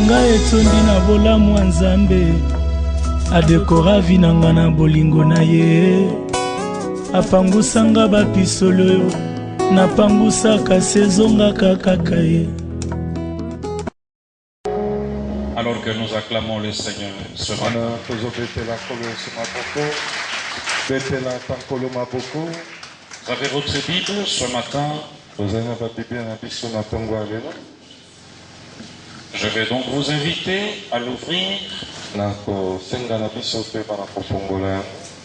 Apesanga etondi na bolamu ya Nzambe, adekora vi na nga na bolingo na ye, apangusanga bapisolo, napangusaka sezongaka kaka ye. Alors que nous acclamons le Seigneur ce matin. Vous avez votre Bible ce matin. Je vais donc vous inviter à l'ouvrir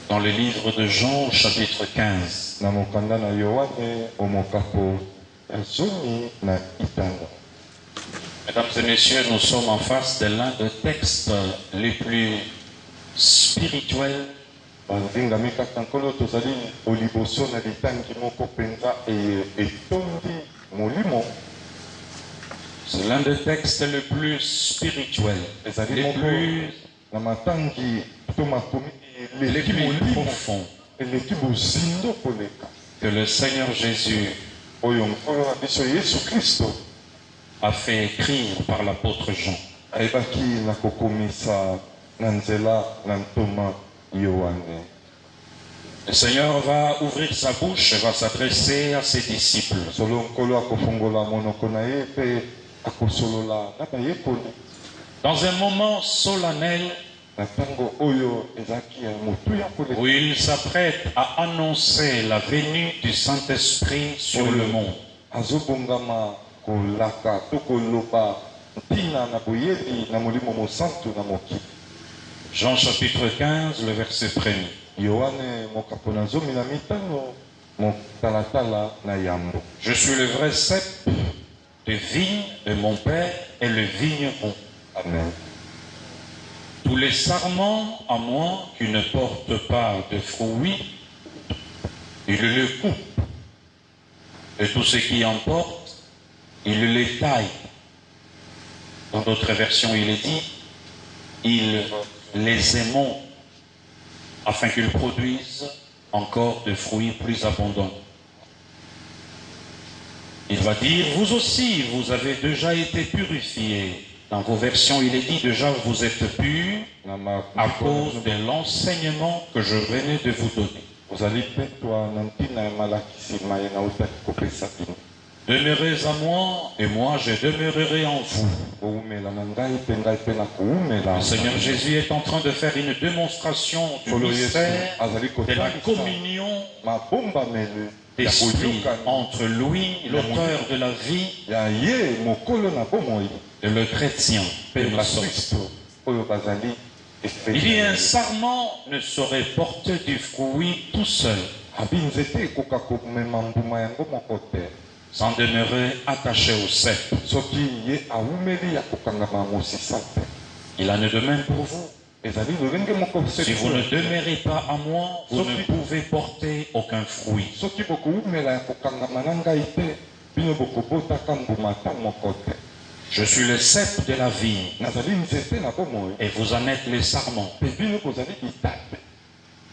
dans le livre de Jean au chapitre 15. Mesdames et messieurs, nous sommes en face de l'un des textes les plus spirituels c'est l'un des textes les plus spirituels, les plus profonds que le Seigneur Jésus a fait écrire par l'apôtre Jean. Le Seigneur va ouvrir sa bouche et va s'adresser à ses disciples. Dans un moment solennel où il s'apprête à annoncer la venue du Saint-Esprit sur le monde. Jean chapitre 15, le verset 1er. Je suis le vrai cep de vigne de mon Père et le vigneron. Amen. Tous les sarments à moi qui ne portent pas de fruits, il le coupe. Et tout ce qui en porte, il les taille. Dans d'autres versions, il est dit, il les émonte afin qu'ils produisent encore de fruits plus abondants. Il va dire, vous aussi, vous avez déjà été purifiés. Dans vos versions, il est dit, déjà vous êtes purs à cause de l'enseignement que je venais de vous donner. Demeurez à moi et moi je demeurerai en vous. Le Seigneur Jésus est en train de faire une démonstration du mystère de la communion d'esprit entre lui, l'auteur de la vie, et le chrétien. Il dit un sarment ne saurait porter du fruit tout seul, sans demeurer attaché au cep. Il en est de même pour vous. Si vous ne demeurez pas à moi, vous ne pouvez porter aucun fruit. Je suis le cep de la vie et vous en êtes les sarments.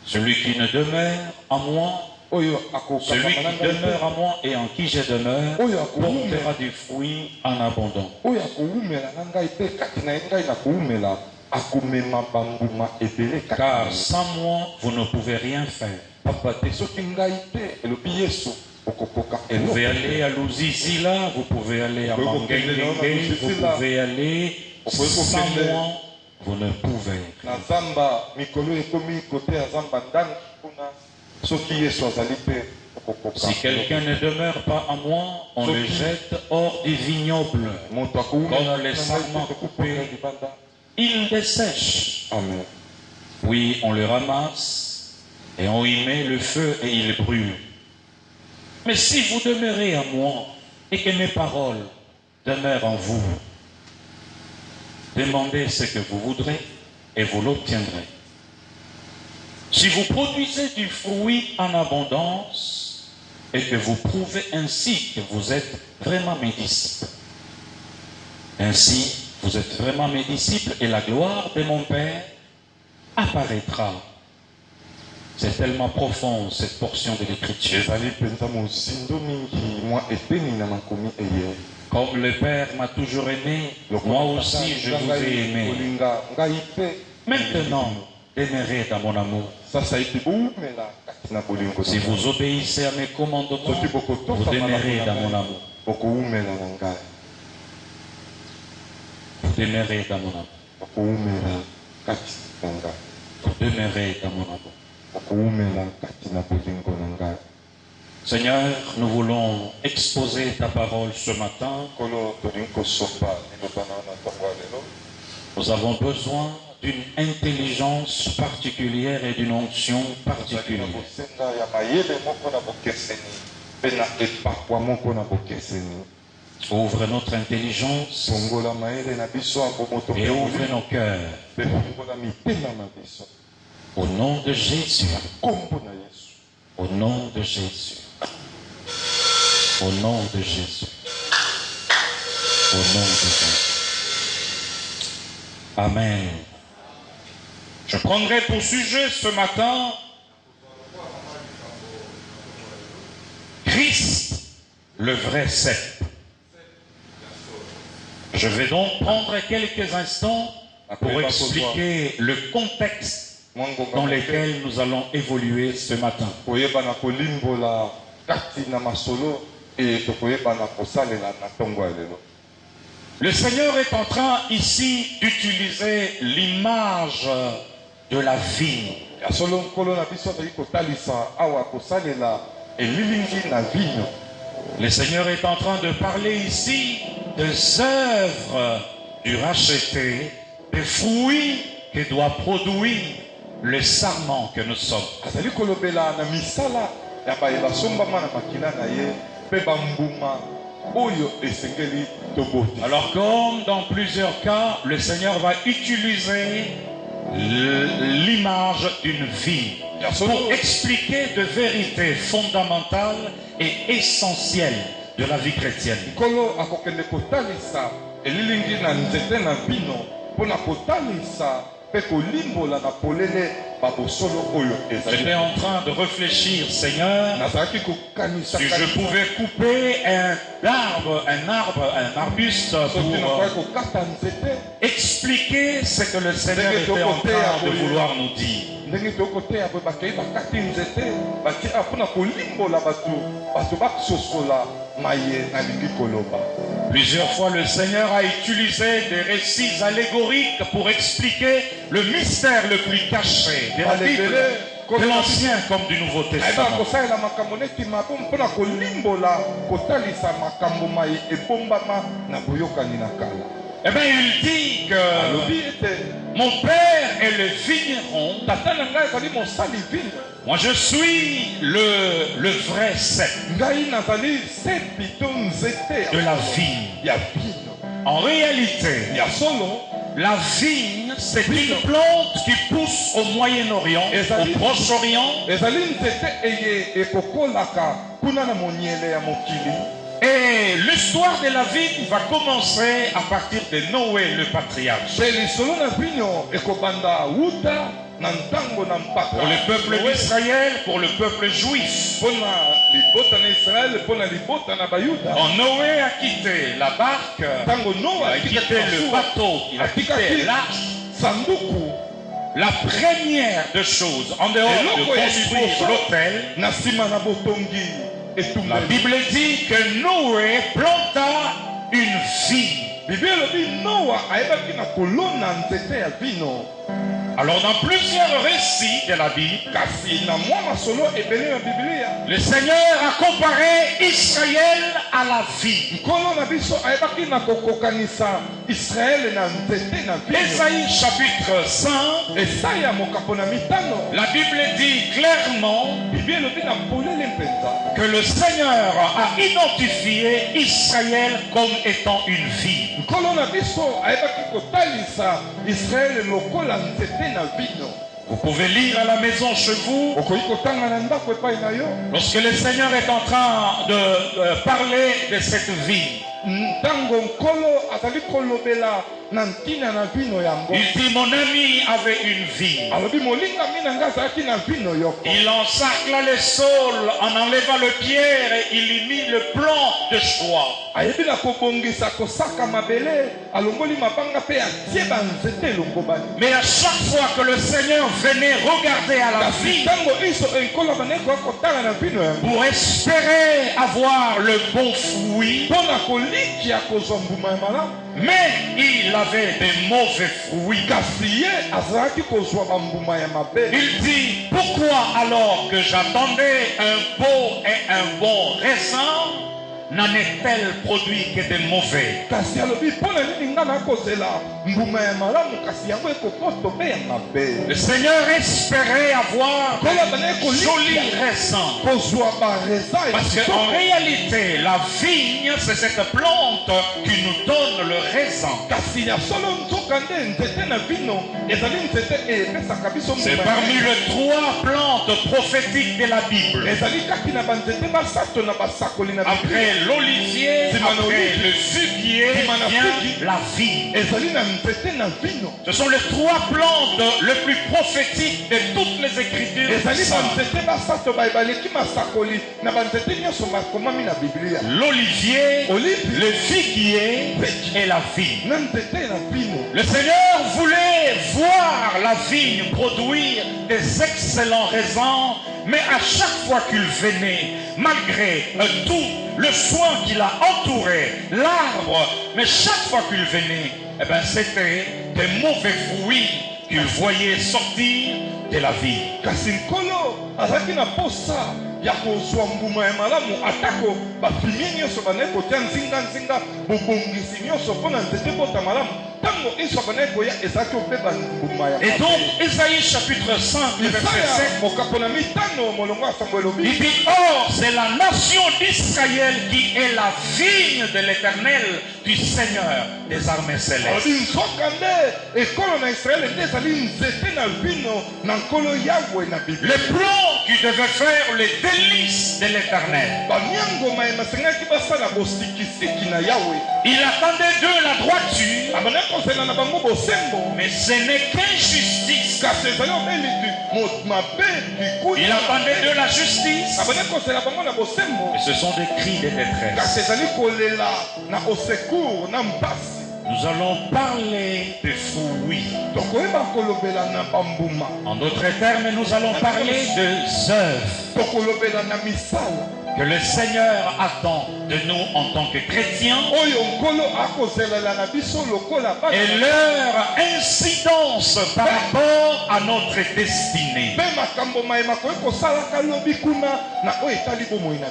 Celui qui ne demeure à moi, celui qui demeure à moi et en qui je demeure portera du fruit en abondant. Car sans moi, vous ne pouvez rien faire. Vous pouvez aller à Luzizila, vous pouvez aller à Mangengengue, vous pouvez aller sans moi, vous ne pouvez. Si quelqu'un ne demeure pas à moi, on le jette hors du vignoble, comme les sarments coupés. Il dessèche. Amen. Oui, on le ramasse et on y met le feu et il brûle. Mais si vous demeurez à moi et que mes paroles demeurent en vous, demandez ce que vous voudrez et vous l'obtiendrez. Si vous produisez du fruit en abondance et que vous prouvez ainsi que vous êtes vraiment mes disciples, ainsi vous êtes vraiment mes disciples et la gloire de mon Père apparaîtra. C'est tellement profond cette portion de l'écriture. Comme le Père m'a toujours aimé, moi aussi je vous ai aimé. Maintenant, demeurez dans mon amour. Si vous obéissez à mes commandements, vous demeurez dans mon amour. Vous demeurez dans mon amour. Vous demeurez dans mon amour. Seigneur, nous voulons exposer ta parole ce matin. Nous avons besoin d'une intelligence particulière et d'une onction particulière. Ouvre notre intelligence et ouvre nos cœurs. Au nom de Jésus. Au nom de Jésus. Au nom de Jésus. Au nom de Jésus. Amen. Je prendrai pour sujet ce matin Christ, le vrai cep. Je vais donc prendre quelques instants pour expliquer le contexte dans lequel nous allons évoluer ce matin. Le Seigneur est en train ici d'utiliser l'image de la vigne. Le Seigneur est en train de parler ici des œuvres du racheté, des fruits que doit produire le sarment que nous sommes. Alors comme dans plusieurs cas, le Seigneur va utiliser l'image d'une vie pour expliquer de vérités fondamentales et essentielles de la vie chrétienne. J'étais en train de réfléchir, Seigneur, si je pouvais couper un arbuste pour expliquer ce que le Seigneur était en train de vouloir nous dire. Plusieurs fois, le Seigneur a utilisé des récits allégoriques pour expliquer le mystère le plus caché de la Bible, de l'Ancien comme du Nouveau Testament. Eh bien, il dit que mon père est le vigneron. Moi, je suis le vrai cep de la vigne. En réalité, la vigne, c'est une plante qui pousse au Moyen-Orient, au Proche-Orient. Et l'histoire de la vigne va commencer à partir de Noé, le patriarche. Pour le peuple d'Israël, pour le peuple juif. Quand Noé a quitté la barque, il a quitté le bateau, il a quitté l'arche. La première des choses, en dehors de construire l'autel, la Bible dit que Noé planta une vigne. Alors dans plusieurs récits de la Bible, le Seigneur a comparé Israël à la vigne. Ésaïe chapitre 5, la Bible dit clairement que le Seigneur a identifié Israël comme étant une vigne. Vous pouvez lire à la maison chez vous. Lorsque le Seigneur est en train de parler de cette vie, Il dit, mon ami avait une vigne. Il encercla les saules en enlevant le pierre et il y mit le plan de choix. Mais à chaque fois que le Seigneur venait regarder à la vigne pour espérer avoir le bon fruit, mais il avait des mauvais fruits. Il dit, pourquoi alors que j'attendais un beau et un bon raisin, n'en est-elle produit que des mauvais? Le Seigneur espérait avoir de jolis raisins. Parce qu'en réalité, la vigne, c'est cette plante qui nous donne le raisin. C'est parmi les 3 plantes prophétiques de la Bible. Après l'olivier, après le figuier, vient la vigne. Ce sont les 3 plantes les plus prophétiques de toutes les Écritures. L'olivier, le figuier et la vigne. Le Seigneur voulait voir la vigne produire des excellents raisins, mais à chaque fois qu'il venait, malgré tout le soin qui l'a entouré, l'arbre, mais chaque fois qu'il venait, eh ben, c'était des mauvais fruits qu'il voyait sortir de la vie. Et donc, Ésaïe chapitre 5, verset 7, il dit, or, c'est la nation d'Israël qui est la vigne de l'Éternel, du Seigneur des armées célestes. Le plan qui devait faire les délices de l'Éternel. Il attendait d'eux la droiture, mais ce n'est qu'injustice. Il attendait d'eux la justice, mais ce sont des cris de détresse. Nous allons parler de fruits. En d'autres termes, nous allons parler de œuvres que le Seigneur attend de nous en tant que chrétiens et leur incidence par rapport à notre destinée.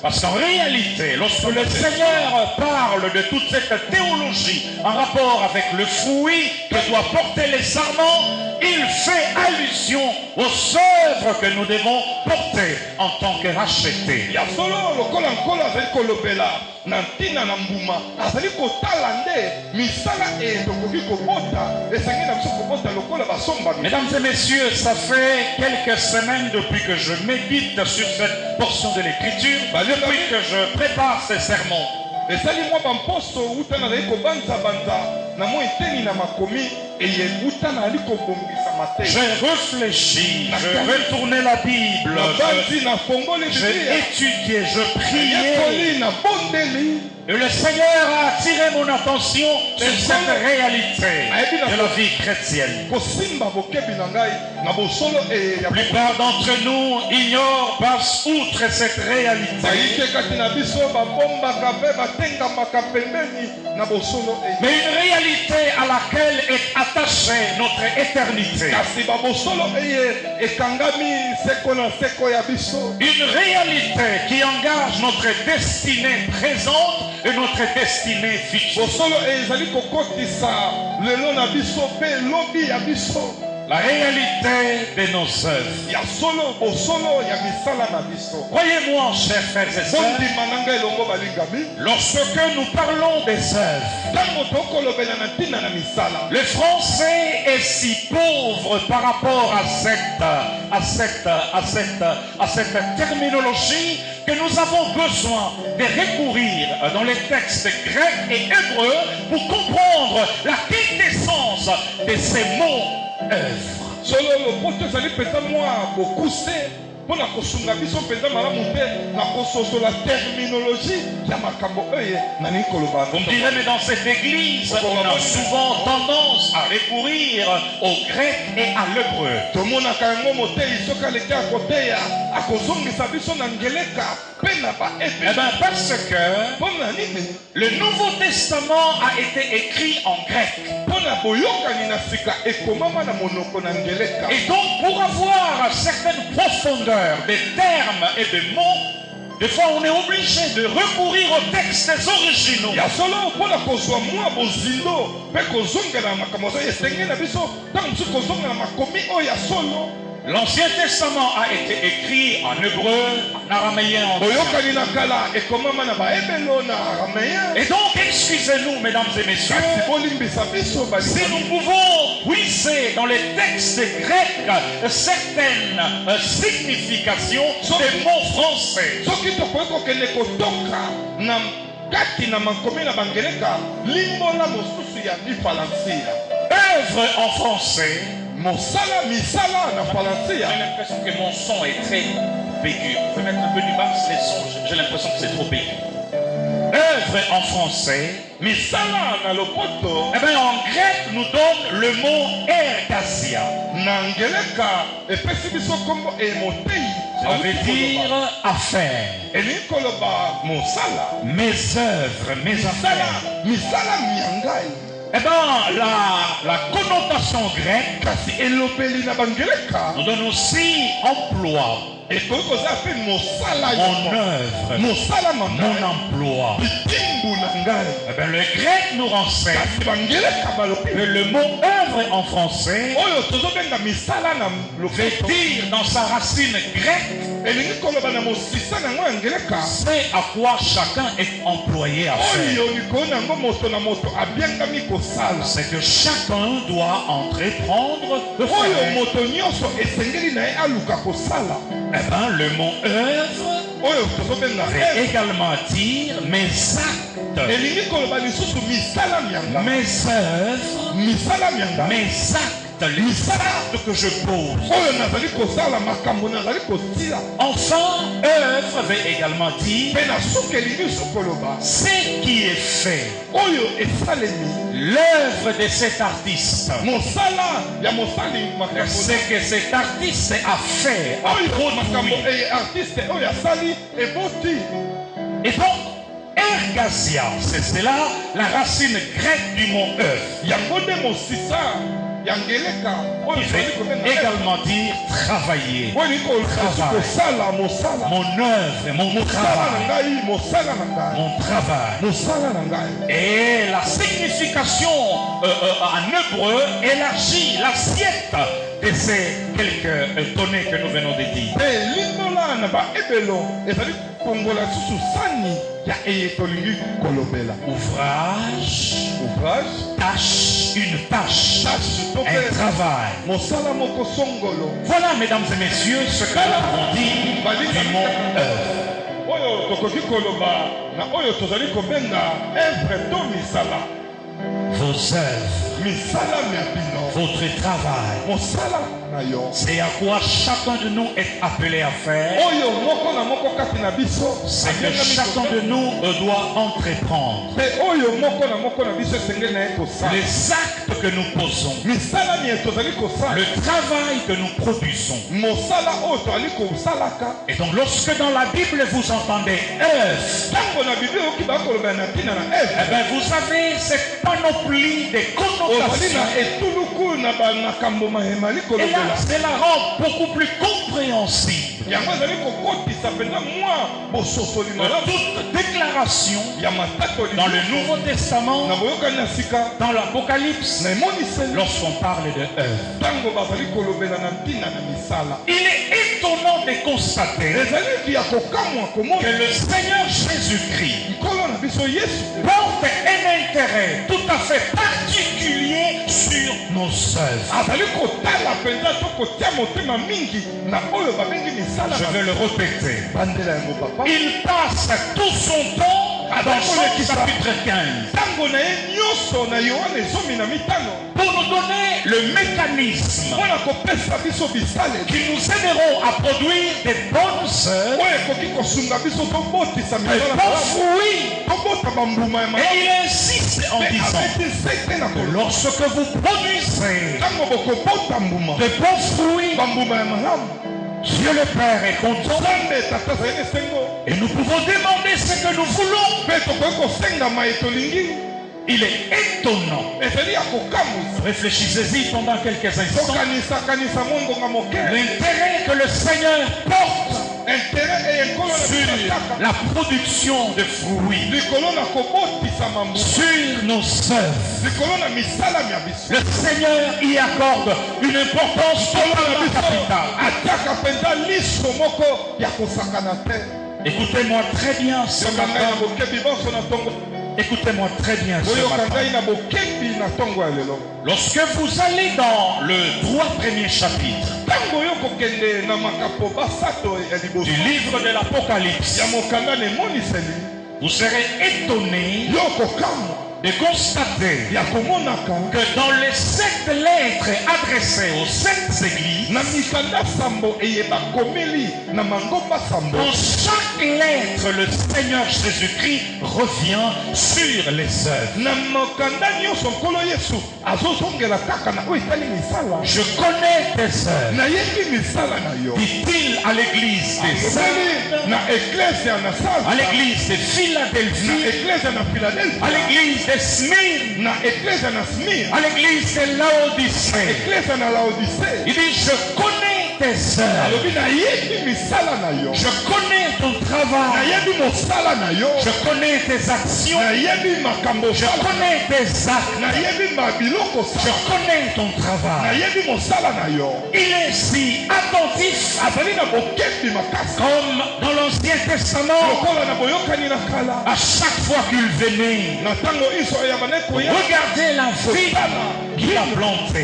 Parce qu'en réalité, lorsque le Seigneur parle de toute cette théologie en rapport avec le fruit que doit porter les sarments, il fait allusion aux œuvres que nous devons porter en tant que rachetés. Mesdames et messieurs, ça fait quelques semaines depuis que je médite sur cette portion de l'Écriture, depuis que je prépare ces sermons. J'ai réfléchi, je retournais la Bible, j'ai étudié, je priais. Et le Seigneur a attiré mon attention sur cette réalité de la vie chrétienne. La plupart d'entre nous ignorent, passent outre cette réalité. Mais une réalité à laquelle est attachée notre éternité. Une réalité qui engage notre destinée présente et notre destinée future. La réalité de nos œuvres. Croyez-moi, chers frères et sœurs, lorsque nous parlons des œuvres, le français est si pauvre par rapport à cette terminologie que nous avons besoin de recourir dans les textes grecs et hébreux pour comprendre la quintessence sens de ces mots œuvre. Solo le pote ezali peta moi bokuse pona kosunga biso peta malamu te na kososo la terminologie ya makambo oye nani koloba. Vous me direz, mais dans cette église, on a souvent tendance à recourir au grec et à l'hébreu. Tomonaka yango motei soki aleki akoteya akozongisa biso na ngeleka pe na baepe. Eh bien, parce que Pona nini le Nouveau Testament a été écrit en grec. pona boyokani na sika ekomama na monoko na ngeleka. Et donc, pour avoir certaines profondeurs des termes et des mots, des fois on est obligé de recourir aux textes originaux. Ya solo pona kozwa mwa bozindo pe kozongela makambo oyo esengeli na biso ntango mosusu kozongela makomi oyo ya solo. L'Ancien Testament a été écrit en hébreu, en araméen, en Boyokani na kala ekomama na baebelo na araméen. Et donc, excusez-nous, mesdames et messieurs, Kasi bolimbisa biso si balisa nous pouvons puiser dans les textes grecs certaines significations des mots français. soki tokoki kokende kotoka na kati na makomi na bangeleka limbola mosusu ya mifalansia. Œuvre en français. Mosala misala na J'ai falansia. l'impression que mon son est très aigu. On peut mettre un peu du basse, les sons, j'ai l'impression que c'est trop aigu. Œuvre en français. Misala na lopoto Eh bien, en grec, nous donne le mot ergasia. na ngeleka epesi biso kombo emotei. Ça veut dire affaire. elingi koloba mosala Mes œuvres, mes affaires. misala miangai. Eh bien, la connotation grecque Kasi elobeli na bangeleka nous donne aussi emploi, ekoki kozala mpe mosala mon yo. œuvre, Mosala mon mangai emploi. bitimbu na ngai. Eh bien, le grec nous renseigne Kasi bangeleka balobi que le mot œuvre en français oyo tozobenga misala na veut lopoto dire dans sa racine grecque elingi koloba na mosisa nango ya ngeleka c'est à quoi chacun est employé à faire. oyo likolo nango moto na moto abiangami kosala. C'est que chacun doit entreprendre de Oyo faire. moto nyonso esengeli na ye aluka kosala. Eh bien, le mot œuvre Oyo tozobenga veut également dire mes actes, elingi koloba lisusu misala mianga. mes œuvres, Misala mianga mes actes, les actes que je pose. oyo nazali kosala makambo nazali kotila. Enfin, œuvre veut également dire Mpe na suki elingi so koloba ce qui est fait, oyo esalemi l'œuvre de cet artiste, mosala ya mosali makambo ce que cet artiste a fait, a oyo makambo produit. artiste oyo asali eboti. Et donc, ergasia, c'est cela la racine grecque du mot œuvre. Yango nde mosisa ya ngeleka oyo Il ezali veut kobenga également dire travailler. oyo elingi kosala mosala. Mon œuvre, mon Mosala na travail, ngai mosala na ngai mon travail. mosala na ngai. Et la signification en hébreu élargit l'assiette de ces quelques données que nous venons de dire. Mpe limbola na baebelo ezali kongola susu sani ya eye tolingi kolobela. Ouvrage, Ouvrage tâche, une tâche, tâche to un mpe travail. mosala moko songolo Voilà, mesdames et messieurs, ce que nous avons dit du mot œuvre. oyo tokoki koloba na oyo tozali kobenga evre to misala. Vos œuvres, Misala ya bino votre travail, mosala na yo c'est à quoi chacun de nous est appelé à faire. oyo moko na moko kati na biso C'est que chacun de nous doit entreprendre. mpe oyo moko na moko na biso esengeli na ye kosala. Les actes que nous posons, Misala ni tozali kosala le travail que nous produisons. mosala oyo tozali kosalaka. Et donc lorsque dans la Bible vous entendez œuvre, Ntango na bible oyoki bakoloba na ntina na eh evre bien vous avez cette panoplie de ozali connotations. na etuluku na bamakambo mahemali Et kolobela là, cela rend beaucoup plus compréhensible yango ezali kokotisa mpenza mwa bososoli malamu toute déclaration ya matatoli dans le Nouveau Testament, na boyokani na sika dans l'Apocalypse, na emoniseli lorsqu'on parle de œuvre. ntango bazali kolobela na ntina na misala. Il est étonnant de constater ezaliki ya kokamwa que komona le Seigneur Jésus-Christ nkolo na biso yesu porte un intérêt tout à fait particulier sur nos œuvres. azali kotala mpenza to kotia motema mingi na oyo babengi misala Je vais le répéter. bandela yango papa Il passe tout son temps dans Jean chapitre 15, pour nous donner le mécanisme qui nous aideront à produire des bonnes sœurs, des bons fruits. Et il insiste en disant que lorsque vous produisez de bons fruits, Dieu le Père est content. Et nous pouvons demander ce que nous voulons. Il est étonnant. Réfléchissez-y pendant quelques instants. L'intérêt que le Seigneur porte sur la production de fruits, sur nos œuvres. Le Seigneur y accorde une importance capitale. Écoutez-moi très bien ce matin. Écoutez-moi très bien ce matin. Lorsque vous allez dans le 3 premier chapitre du livre de l'Apocalypse, vous serez étonné de constater que dans les 7 lettres adressées aux 7 églises, dans chaque lettre, le Seigneur Jésus-Christ revient sur les œuvres. Je connais tes œuvres, dit-il à l'église des Saints, à l'église de Philadelphie, à l'église de Smyrne, à l'église de Laodicée. Il dit, je connais tes œuvres, je connais ton travail, je connais tes actions, je connais tes actes, je connais ton travail. Il est si attentif comme dans l'Ancien Testament. À chaque fois qu'il venait, regardez la vie qu'il a planté,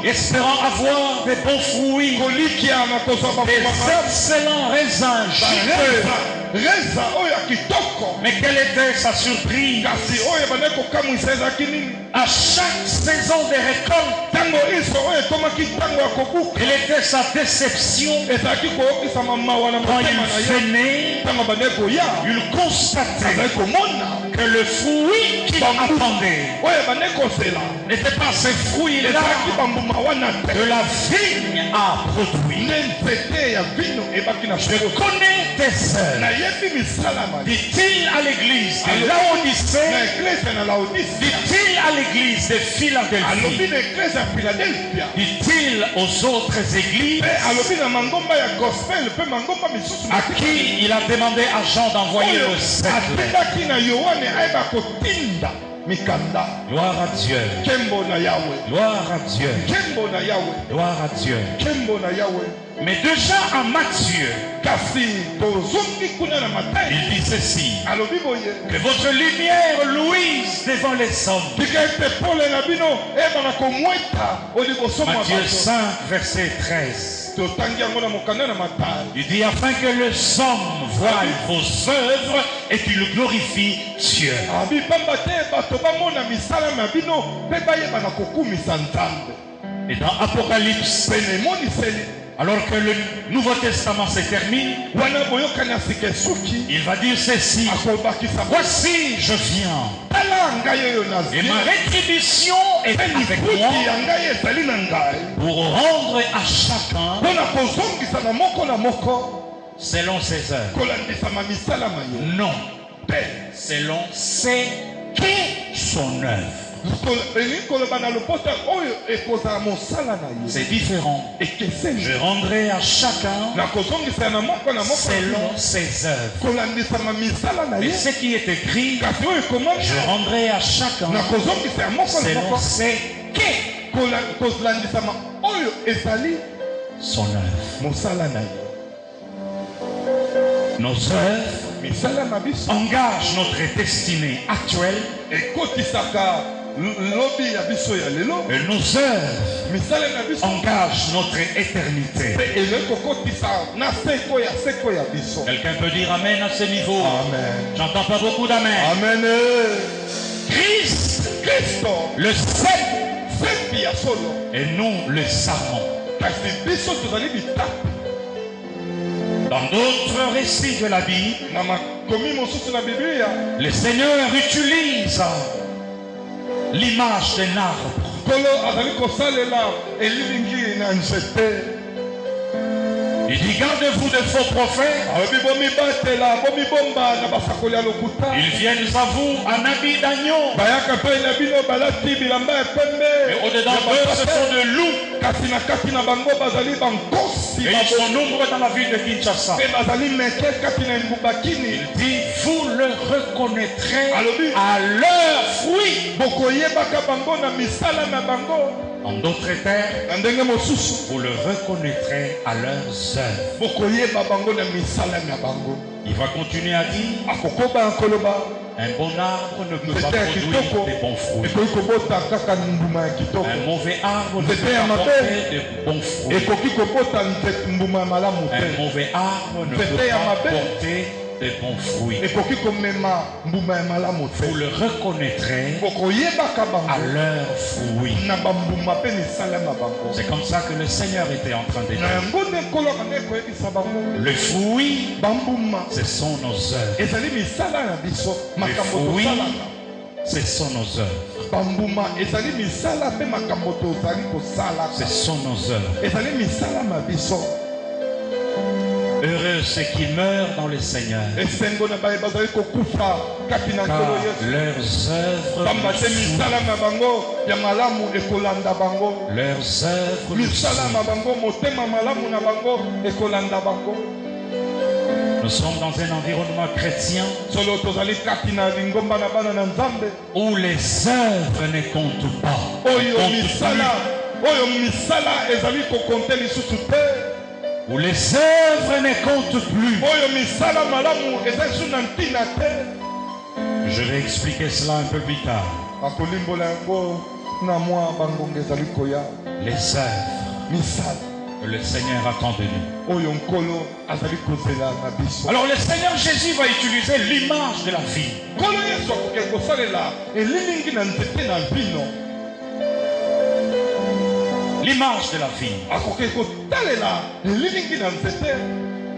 espérant avoir des bons fruits, des excellents raisins juteux. Mais quelle était sa surprise? À chaque saison de récolte, quelle était sa déception? Quand il venait, il constatait que le fruit qu'il attendait n'était pas ce fruit-là que la vigne a produit. Je connais tes œuvres, dit-il à l'église de Laodicée, dit-il à l'église de Philadelphie, dit-il aux autres églises à qui il a demandé à Jean d'envoyer le 7 lettres. Gloire à Dieu. Gloire à Dieu. Gloire à Dieu. Mais déjà en Matthieu, il dit ceci: que votre lumière luise devant les hommes. Matthieu 5, verset 13. Il dit, afin que les hommes voient vos œuvres et qu'ils glorifient Dieu. Et dans Apocalypse, alors que le Nouveau Testament se termine, il va dire ceci: voici je viens, et ma rétribution est avec moi, pour rendre à chacun selon ses œuvres. Non, selon c'est qu'est son œuvre. C'est différent. Je rendrai à chacun selon ses œuvres. Et ce qui est écrit, je rendrai à chacun selon ses qu'est son œuvre. Nos œuvres engagent notre destinée actuelle Et nos œuvres engagent notre éternité. Quelqu'un peut dire amen à ce niveau? J'entends pas beaucoup d'amen. Amen. Christ, le cep, et nous le sarment. Dans d'autres récits de la Bible, le Seigneur utilise l'image d'un arbre. Il dit gardez-vous de faux prophètes. Ils viennent à vous en habit d'agneau. Et au-dedans d'eux, ce sont de loups. Et ils sont nombreux dans la ville de Kinshasa. Il dit vous le reconnaîtrez à leurs fruits. En d'autres termes, vous le reconnaîtrez à leurs œuvres. Il va continuer à dire un bon arbre ne peut pas produire des bons fruits. Un mauvais arbre ne peut pas porter de bons fruits. Un mauvais arbre ne peut pas porter des bons fruits. Vous le reconnaîtrez à leurs fruits. C'est comme ça que le Seigneur était en train de dire. Le fruit, ce sont nos œuvres. Les fruits, ce sont nos œuvres. Ce sont nos œuvres. Heureux ceux qui meurent dans le Seigneur, car leurs œuvres nous sommes dans un environnement chrétien où les œuvres ne comptent pas. Où les œuvres ne comptent plus. Je vais expliquer cela un peu plus tard. Les œuvres que le Seigneur attend de nous. Alors le Seigneur Jésus va utiliser l'image de la vie. L'image de la vie.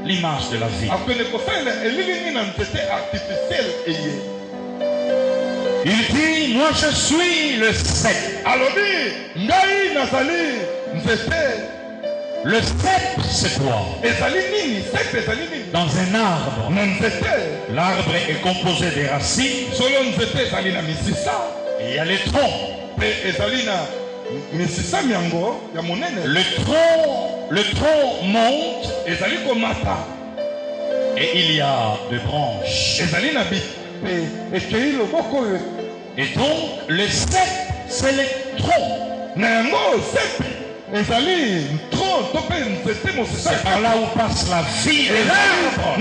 L'image de la vie. Il dit, moi je suis le cep. Le cep, c'est quoi? Dans un arbre. L'arbre est composé des racines. Et il y a les troncs. Le tronc monte et il y a des branches. Et donc le cep, c'est le tronc. C'est par là où passe la vie de l'arbre.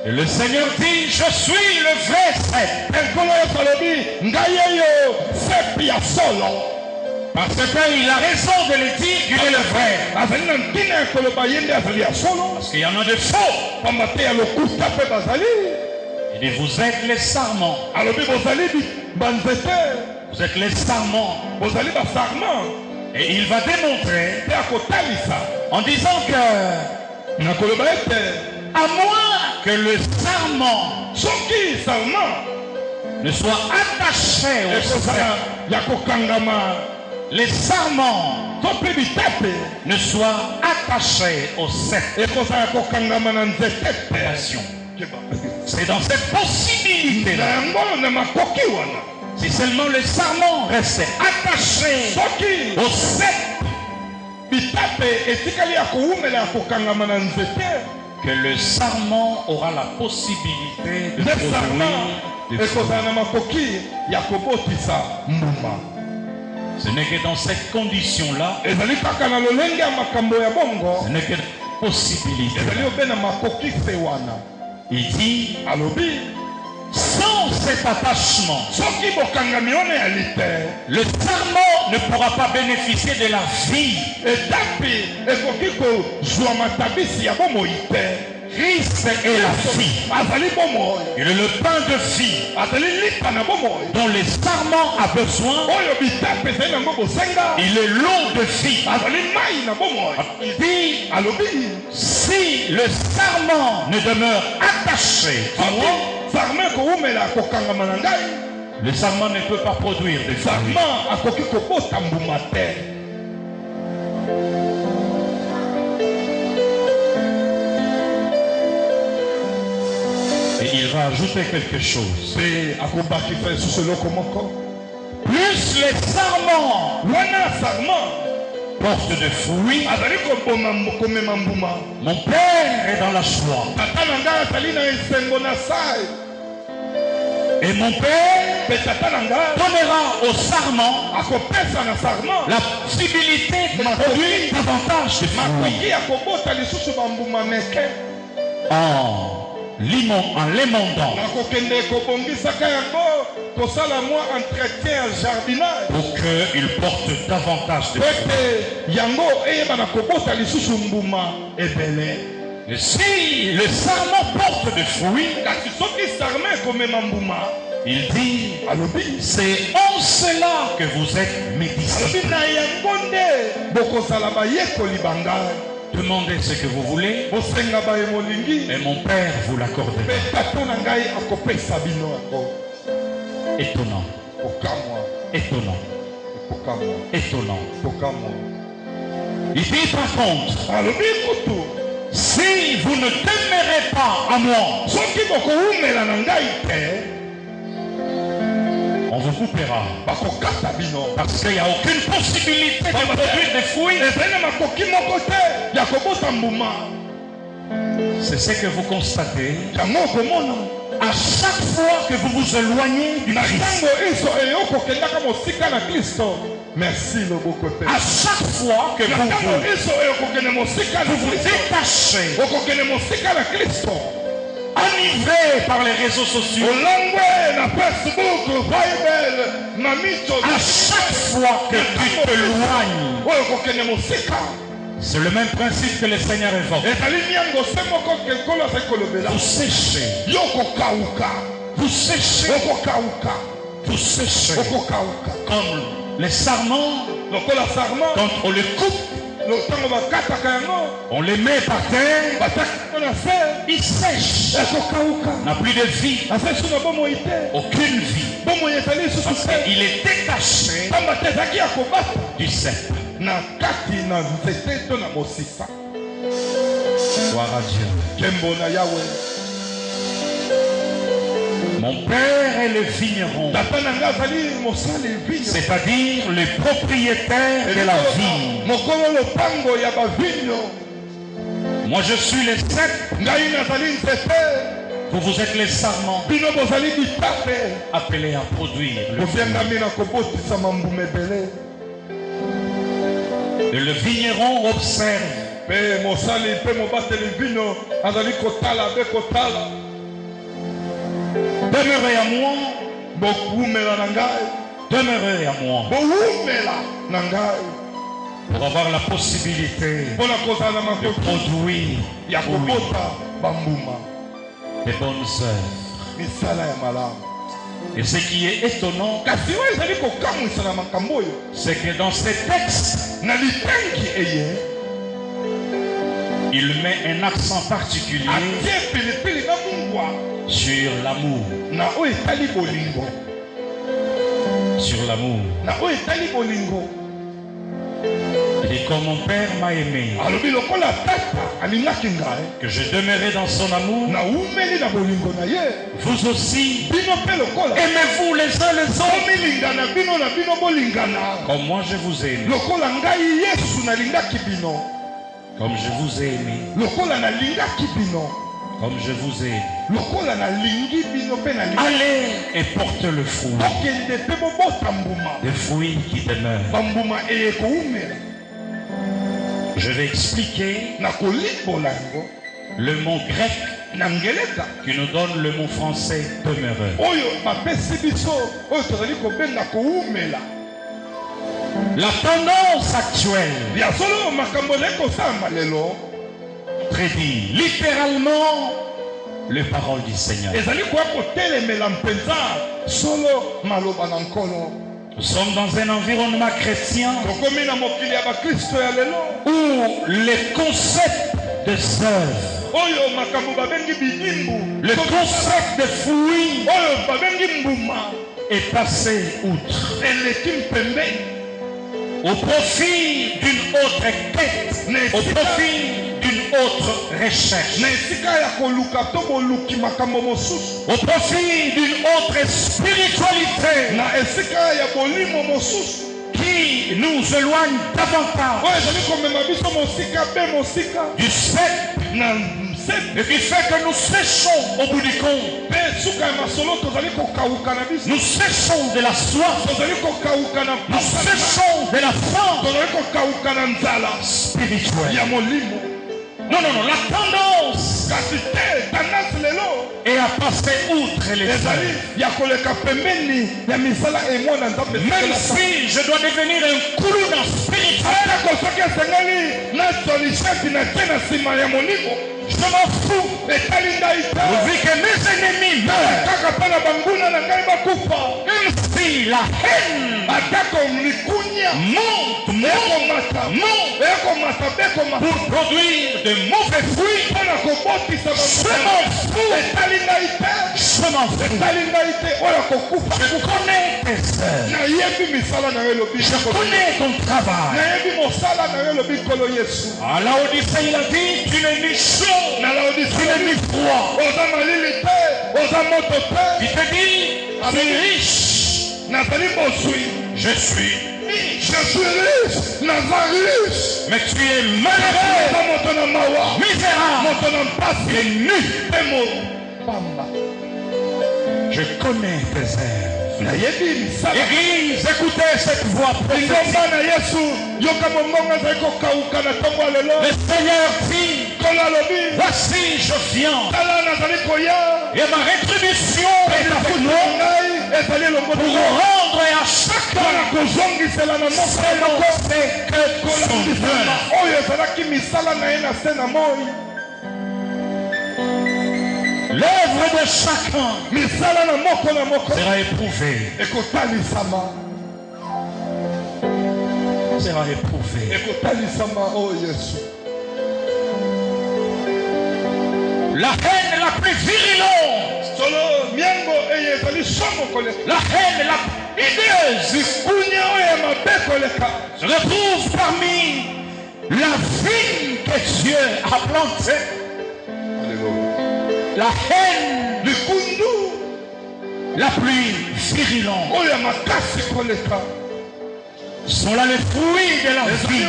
Et le Seigneur dit, je suis le vrai cep. Parce qu'il a raison de le dire qu'il est le vrai. Parce qu'il y en a de faux. Il dit, vous êtes les sarments. Vous êtes les sarments. Et il va démontrer en disant que à moins que le sarment ne soit attaché au cep, les sarments ne soient attachés au cep. C'est dans cette possibilité-là. Si seulement le sarment restait attaché au cep, que le sarment aura la possibilité de produire. Ce n'est que dans cette condition-là, ce n'est que possibilité. Il dit, alobi sans cet attachement, soki bokangami wana ya lite le serment ne pourra pas bénéficier de la vie. etape ekoki kozwa matabisi ya bomoi te. Christ est la vie. azali bomoi, Il est le pain de vie azali lipa na bomoi dont le serment a besoin. oyo bitape ezali nango bosenga, Il est l'eau de vie. azali mai na bomoi. Il dit, alobi si le serment ne demeure attaché à moi, sarma ekoumela kokangama na ngai, le serment ne peut pas produire de fruits. sarma akoki kobota mbuma te. Et il va ajouter quelque chose. Mpe akobakisa lisusu eloko moko, Plus les serments wana sarma portent de fruits, azali komema mbuma, mon Père est dans la joie. tata na ngai azali na esengo na sai, Et mon Père mpe tata na ngai donnera au serment akopesa na sarma la possibilité de produire davantage de fruits. makoki ya kobota lisusu bambuma meke, En l'émondant nakokende kobongisaka yango kosala mwa entretien ya jardinage pour qu'il porte davantage de po fruits. ete yango eyeba na kobota lisusu mbuma ebele. Et si le serment porte de fruits, kasi soki sarma ekomema mbuma, il dit, alobi c'est en cela que vous êtes mes disciples. alobi na yango nde bokozala bayekoli bangai, Demandez ce que vous voulez bosenga baye molingi, et mon Père vous l'accordera. mpe tata na ngai akopesa bino yango. Étonnant, Pokamwa, étonnant, pokamwa, étonnant. pokamwa. Il dit par contre, alobi kutu si vous ne demeurez pas à moi, soki bokoumela na ngai te, on vous coupera. bakokata bino. Parce qu'il n'y a aucune possibilité de produire des fruits. ezali na makoki moko te ya kobota mbuma. C'est ce que vous constatez yango okomona à chaque fois que vous vous éloignez du na Christ. ntango iso eyo okokendaka mosika na kristo. Merci loboko pe. À chaque fois que na ntango vous iso eyo okokende mosika na vous kristo, détachez, okokende mosika na kristo, enivré par les réseaux sociaux, olangwe na Facebook, Bible, na micho, à chaque fois que tu t'éloignes, oyo okokende mosika, c'est le même principe que le Seigneur évoque. ezali miango se moko ke nkolo azali kolobela. Vous séchez, Yo okokauka, vous séchez, okokauka, vous séchez. okokauka. Comme les sarments, lokola sarma quand on les coupe, ntango bakataka yango on les met par terre, bataki yango na se, ils sèchent, ekokauka, n'a plus de vie, asali na bomoi te, aucune vie. bomoi ezali lisusu Parce te, qu'il est détaché pamba te ezalaki ya kobata du cep. na kati na nzete to na mosisa. Gloire à Dieu. Nkembo na yawe. Mon Père est le vigneron, Tata na ngai azali mosali vinyo, c'est-à-dire le propriétaire de la vigne. mokolo lopango ya bavinyo. Moi je suis le cep, Ngai nazali nzete, vous êtes les sarments, bino bozali bitape, appelés à produire le fruit. bofiangami na kobotisa mambuma ebele. Et le vigneron observe, Mpe mosali mpe mobateli vino azali kotala mpe kotala. demeurez à moi, Bokumela na ngai, demeurez à moi, bowumela na ngai, pour avoir la possibilité mpona kozala na de makoki produire ya oui, kobota bambuma, des bonnes œuvres. misala ya malamu. Et ce qui est étonnant, Kasi oyo ezali kokamwisa na makambo oyo c'est que dans ces textes, na litangi eye il met un accent particulier atie pilipili na mungwa sur l'amour, na oyo etali bolingo, sur l'amour. na oyo etali bolingo. Et comme mon Père m'a aimé, alobi lokola tata alingaki ngai, que je demeurais dans son amour, naumeli na bolingo na ye, vous aussi, bino mpe lokola aimez-vous les uns les autres, omilingana bino na bino bolingana comme moi je vous ai aimé, lokola ngai yesu nalingaki bino, comme je vous ai aimé, lokola nalingaki bino, comme je vous ai aimé. lokola nalingi bino mpe nalingi. Allez et porte le fruit, okende mpe bobota mbuma, des fruits qui demeurent. bambuma eye koumela. Je vais expliquer na kolimbola yango Le mot grec qui nous donne le mot français demeureux. La tendance actuelle prédit littéralement les paroles du Seigneur. Nous sommes dans un environnement chrétien où les concepts de œuvre, le concept de fruit est passé outre au profit d'une autre quête, au profit d'une autre recherche, au profit d'une autre spiritualité qui nous éloigne davantage du fait et qui fait que nous séchons au bout du compte. Nous séchons de la soif, nous séchons de la faim spirituelle. Non, la tendance est à passer outre les œuvres. Même si je dois devenir un koulouna spirituel, je m'en fous. Vu que mes ennemis meurent, même si la haine monte pour produire de mauvais fruits, je m'en fous. Je m'en fous. Je connais tes œuvres. Je connais ton travail. À la Odyssée, il a dit, tu n'es ni chaud, tu n'es ni froid. Il te dit, tu es riche. Je suis riche, mais tu es malheureux, misérable et nu. Je connais tes œuvres. Église, écoutez cette voix prophétique. Le Seigneur dit, voici je viens, et ma rétribution est avec moi pour rendre à chacun selon ce que son œuvre. L'œuvre de chacun sera éprouvée. Sera éprouvée. La haine la plus virilente, la haine la plus hideuse se retrouve parmi la vigne que Dieu a plantée. La haine du kundu la plus virulente sont là les fruits de la vie,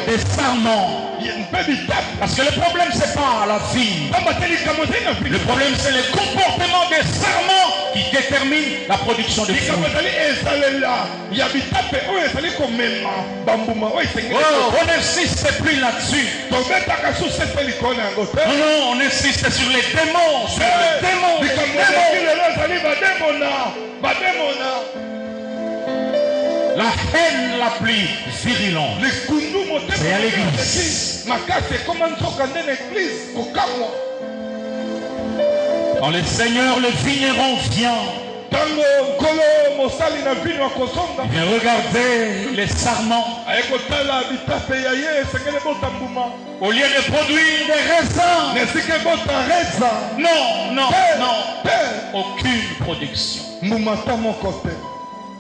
des sarments. Parce que le problème c'est pas la vie, le problème c'est le comportement des sarments qui détermine la production de fruits. On n'insiste plus là-dessus. Non, on insiste sur les démons, sur les démons. La haine la plus virulente, c'est à l'église. Quand le Seigneur, le vigneron, vient, viens regarder les sarments. Au lieu de produire des raisins, non, aucune production.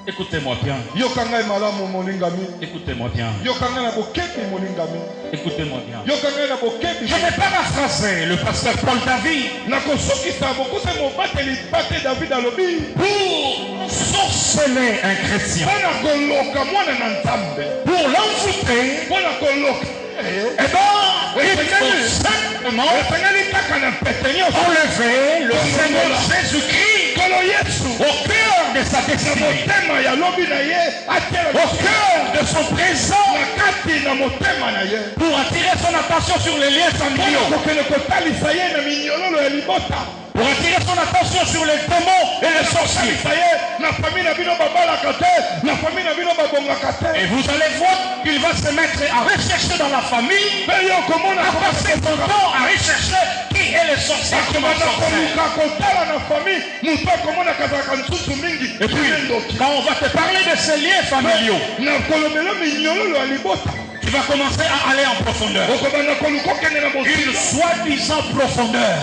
Écoutez-moi bien. Écoutez-moi bien. Écoutez-moi bien. Je vais paraphraser le pasteur Paul David pour sorceler un chrétien, pour l'envoûter. Eh bien, il faut simplement enlever le Seigneur Jésus-Christ au cœur de sa destinée, au cœur de son présent, pour attirer son attention sur les liens familiaux, pour attirer son attention sur les démons et les sorciers. Et vous allez voir qu'il va se mettre à rechercher dans la famille, à passer son temps à rechercher qui est le sorcier. Et puis, quand on va te parler de ces liens familiaux, tu vas commencer à aller en profondeur. Une soi-disant profondeur.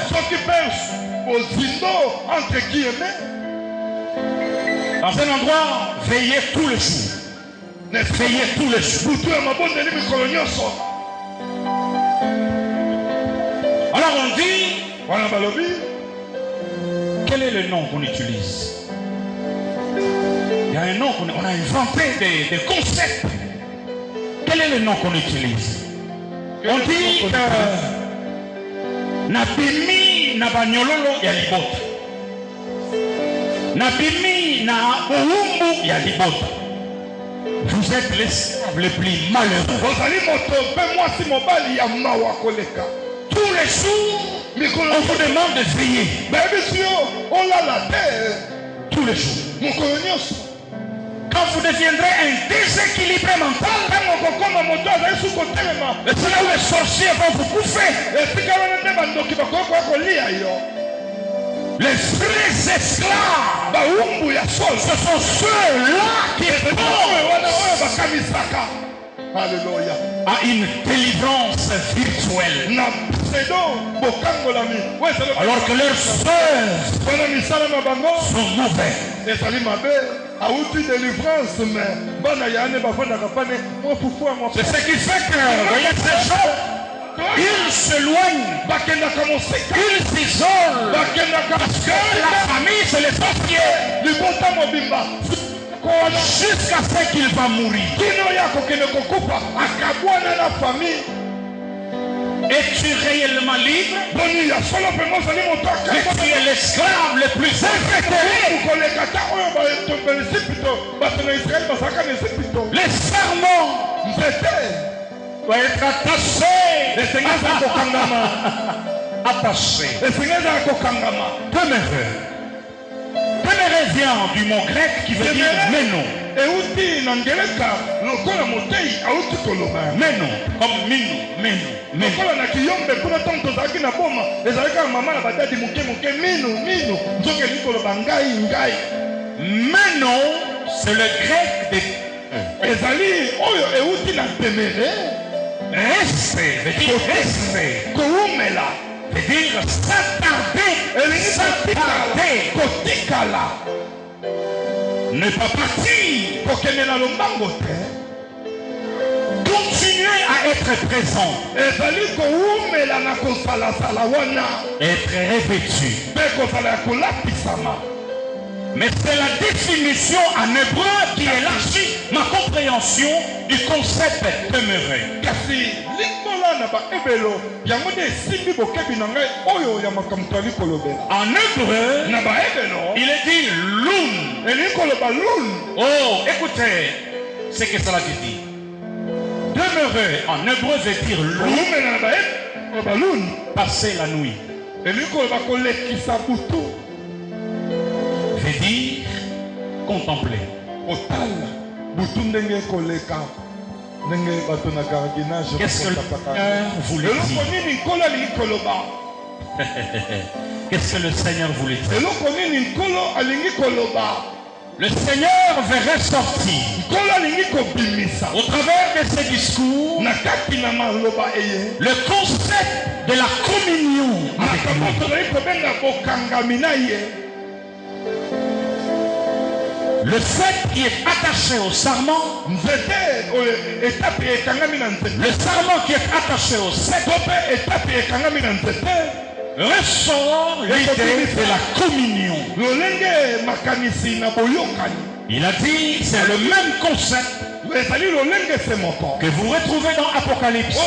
Dans un endroit, veillez tous les jours. Veillez tous les jours. Alors on dit, quel est le nom qu'on utilise? Il y a un nom qu'on a inventé, des concepts. Quel est le nom qu'on utilise? On dit que Nabimi na banyololo ya libota. Nabimi na boumbu ya libota. Vous êtes les plus malheureux. Tous les jours, on vous demande de veiller. Tous les jours. Quand vous deviendrez un déséquilibré mental, c'est là où les sorciers vont vous bouffer. Les vrais esclaves, ce sont ceux-là qui Alléluia. À une délivrance virtuelle. Alors que leurs sœurs sont mauvais. C'est ce qui fait que, voyez, ces gens, ils s'éloignent, ils s'isolent, parce que la famille, c'est les sorciers. Jusqu'à ce qu'il va mourir. Es-tu réellement libre? Es-tu es l'esclave le plus invétéré? Les serments doivent être attachés. Attachés. Demeureux. Demeureux vient du mot grec qui veut dire meno. Meno, comme minu, menu. Meno, c'est le grec des rester, veut dire rester. Veut dire s'attarder, ne pas partir. Continuer à être présent. Être revêtu. Mais c'est la définition en hébreu qui élargit ma compréhension du concept demeuré. En hébreu, il est dit loun. Oh, écoutez ce que cela veut dire. Demeurer en hébreu veut dire loun. Passer la nuit. Veut dire contempler. Qu'est-ce que le Seigneur voulait dire? Qu'est-ce que le Seigneur voulait dire? Le Seigneur veut ressortir au travers de ses discours le concept de la communion avec lui. Le fait qui est attaché au sarment, le sarment qui est attaché au cep, ressort l'idée de la communion. Il a dit, c'est le même concept que vous retrouvez dans Apocalypse.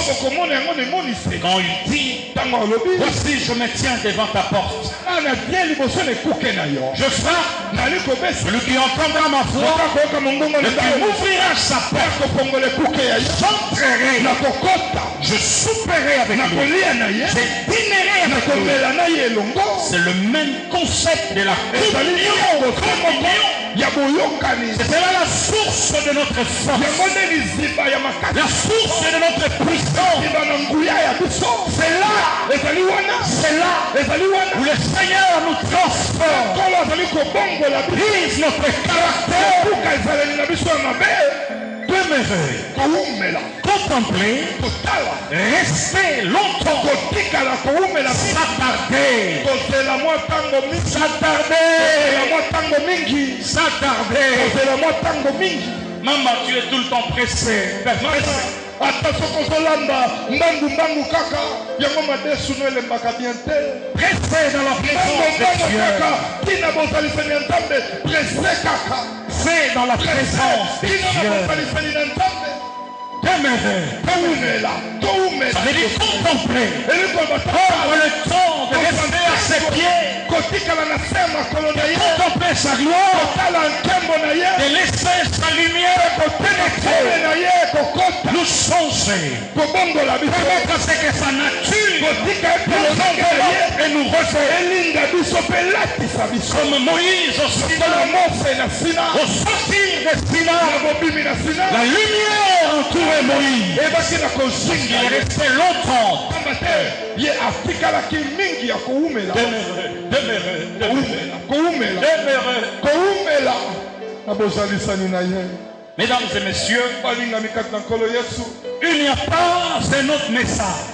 Quand il dit, voici je me tiens devant ta porte. Je frappe, celui qui entendra ma voix, et qui ouvrira sa porte, j'entrerai, je souperai avec lui, je dînerai avec lui. C'est le même concept de la communion. C'est là la source de notre force, la source de notre puissance. C'est là où le Seigneur nous transforme, brise notre caractère. Demeurer, contempler, rester longtemps, s'attarder. Maman, tu es tout le temps pressé. Pressé dans la présence de Dieu. C'est dans la présence de Dieu. Demeurer. Ça veut dire contempler. Prendre le temps de rester à ses pieds. De contempler sa gloire. De laisser sa lumière pénétrer. Nous changer. Permettre à ce que sa nature nous enveloppe et nous refait. Comme Moïse au sortir de Sinaï. La lumière entourait Moïse. Il est resté longtemps. Mesdames et messieurs, il n'y a pas un autre message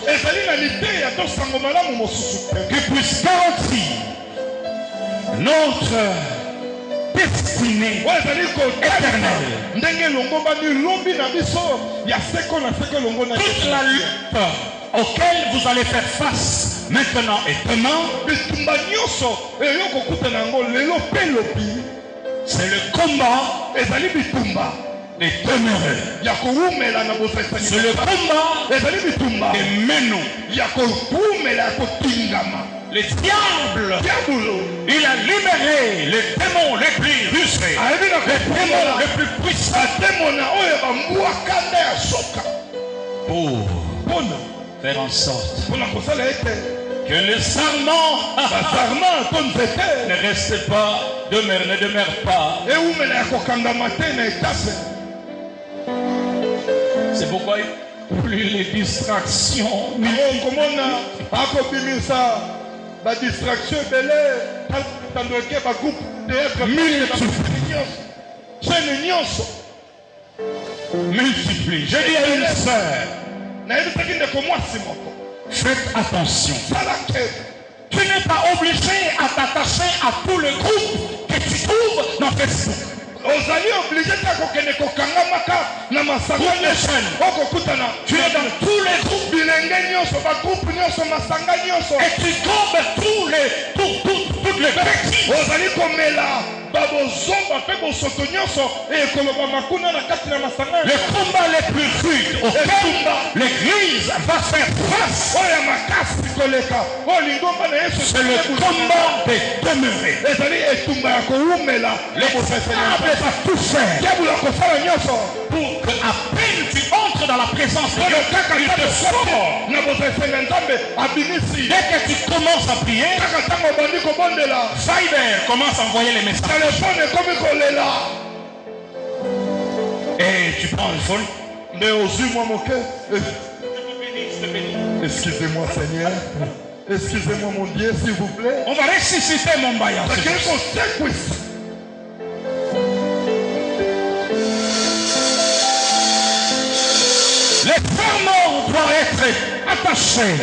qui puisse garantir notre destinée éternelle. Toute la lutte auquel vous allez faire face maintenant et demain, c'est le combat de demeurer. C'est le combat de menou. Le diable, il a libéré les démons les plus rusés, les démons les plus puissants, pour faire en sorte que le sarment ne reste pas, ne demeure pas. C'est pourquoi plus les distractions. La distraction multiplie. Je dis à une sœur, faites attention. Tu n'es pas obligé à t'attacher à tout le groupe que tu trouves dans Facebook. Tu es dans tous les groupes et tu tombes toutes les bêtises. Le combat le plus rude auquel l'Église va faire face, c'est le combat de demeurer. Le diable va tout faire pour que à peine tu entres dans la présence de Dieu, il te sort. Dès que tu commences à prier, Viber commence à envoyer les messages. Et tu prends le phone. Mais moi mon cœur. Excusez-moi Seigneur. Excusez-moi mon Dieu, s'il vous plaît. On va ressusciter mon baillard. Les ferments doivent être attachés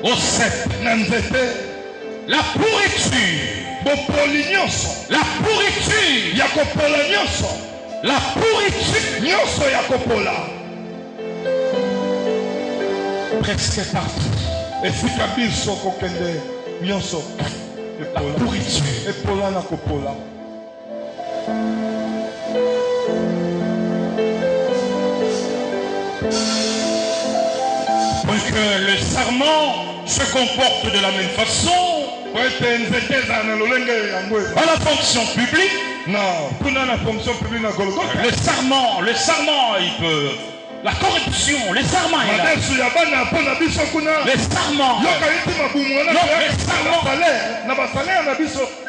au cep. La pourriture. La pourriture. Presque partout. Et si Kabiso kokende nyonso la pourriture. Epola na kopola. Pour que le serment se comporte de la même façon à la fonction publique. Non, pour la fonction publique, le serment, il peut. La corruption, les serments est là. Les serments.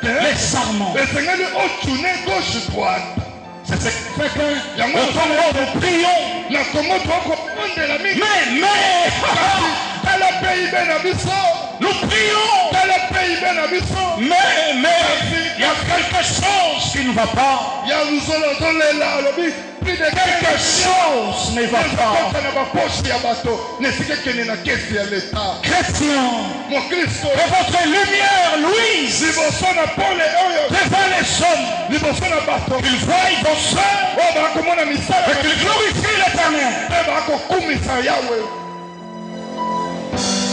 Les serments. C'est ce qui fait que au Congo nous prions. Nous prions. Mais il y a quelque chose qui ne va pas. Quelque chose ne va pas. Chrétien, que votre lumière luise devant les hommes, qu'ils voient vos soeurs et qu'ils glorifient l'Éternel.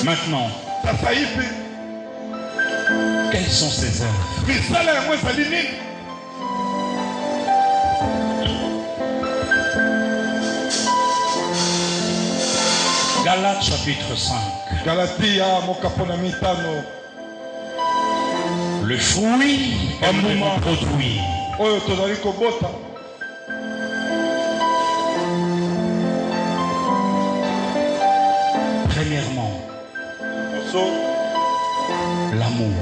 Maintenant, quelles sont ces œuvres? Galates chapitre 5. Le fruit que nous devons produire. Premièrement, l'amour.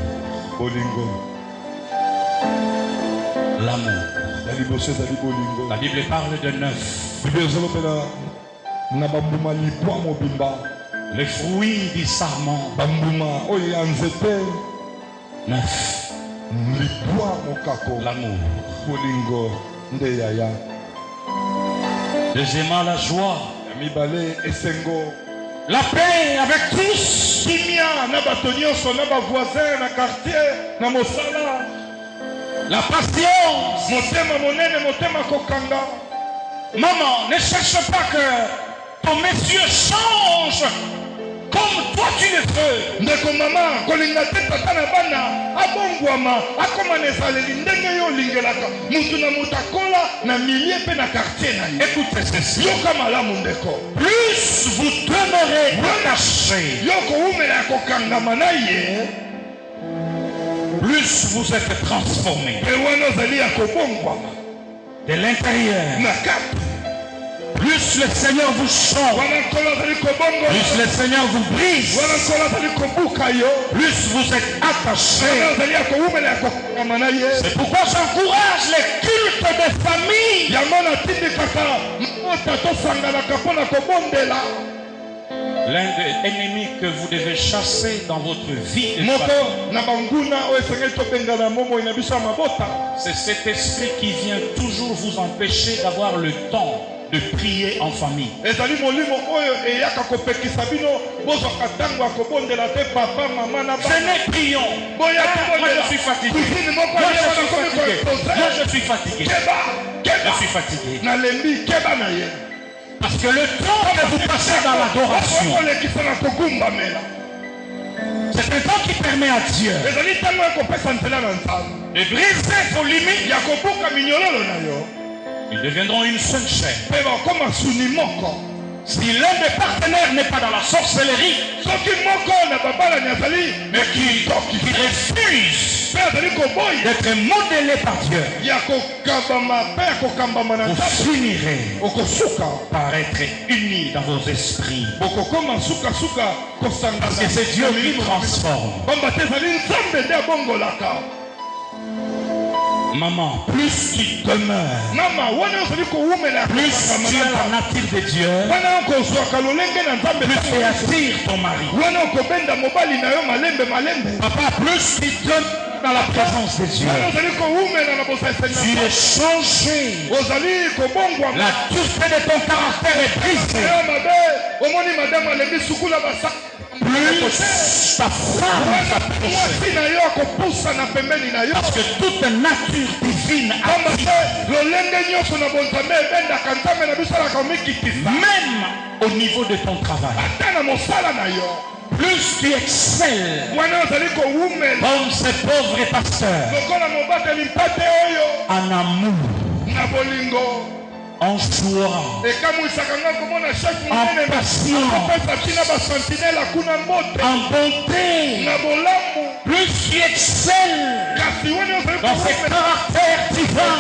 L'amour. La Bible parle de 9. Le fruit du serment. 9. L'amour. Deuxièmement, la joie. La paix avec tous. La patience. Maman, ne cherche pas que ton monsieur change comme toi tu le fais. Écoutez ceci. Plus vous demeurez attachés, plus vous êtes transformés de l'intérieur. Plus le Seigneur vous change, plus le Seigneur vous brise, plus vous êtes attachés. C'est pourquoi j'encourage les cultes de famille. L'un des ennemis que vous devez chasser dans votre vie, c'est cet esprit qui vient toujours vous empêcher d'avoir le temps de prier en famille. Venez, prions. Moi je suis fatigué. Moi je suis fatigué. Parce que le temps que vous passez dans l'adoration, c'est un temps qui permet à Dieu de briser vos limites. Ils deviendront une seule chair. Si l'un des partenaires n'est pas dans la sorcellerie, mais qui refuse d'être modélé par Dieu, vous finirez par être unis dans vos esprits. Parce que c'est Dieu qui transforme. Maman, plus tu demeures, plus tu as la nature de Dieu, plus tu attires ton mari. Papa, plus tu demeures dans la présence de Dieu, tu es changé. La dureté de ton caractère est brisée. Plus ta femme parce que toute nature divine même au niveau de ton travail, plus tu excelles comme ces pauvres pasteurs en amour, en joie, en patience, en bonté. Plus tu excelles dans ces caractères divins,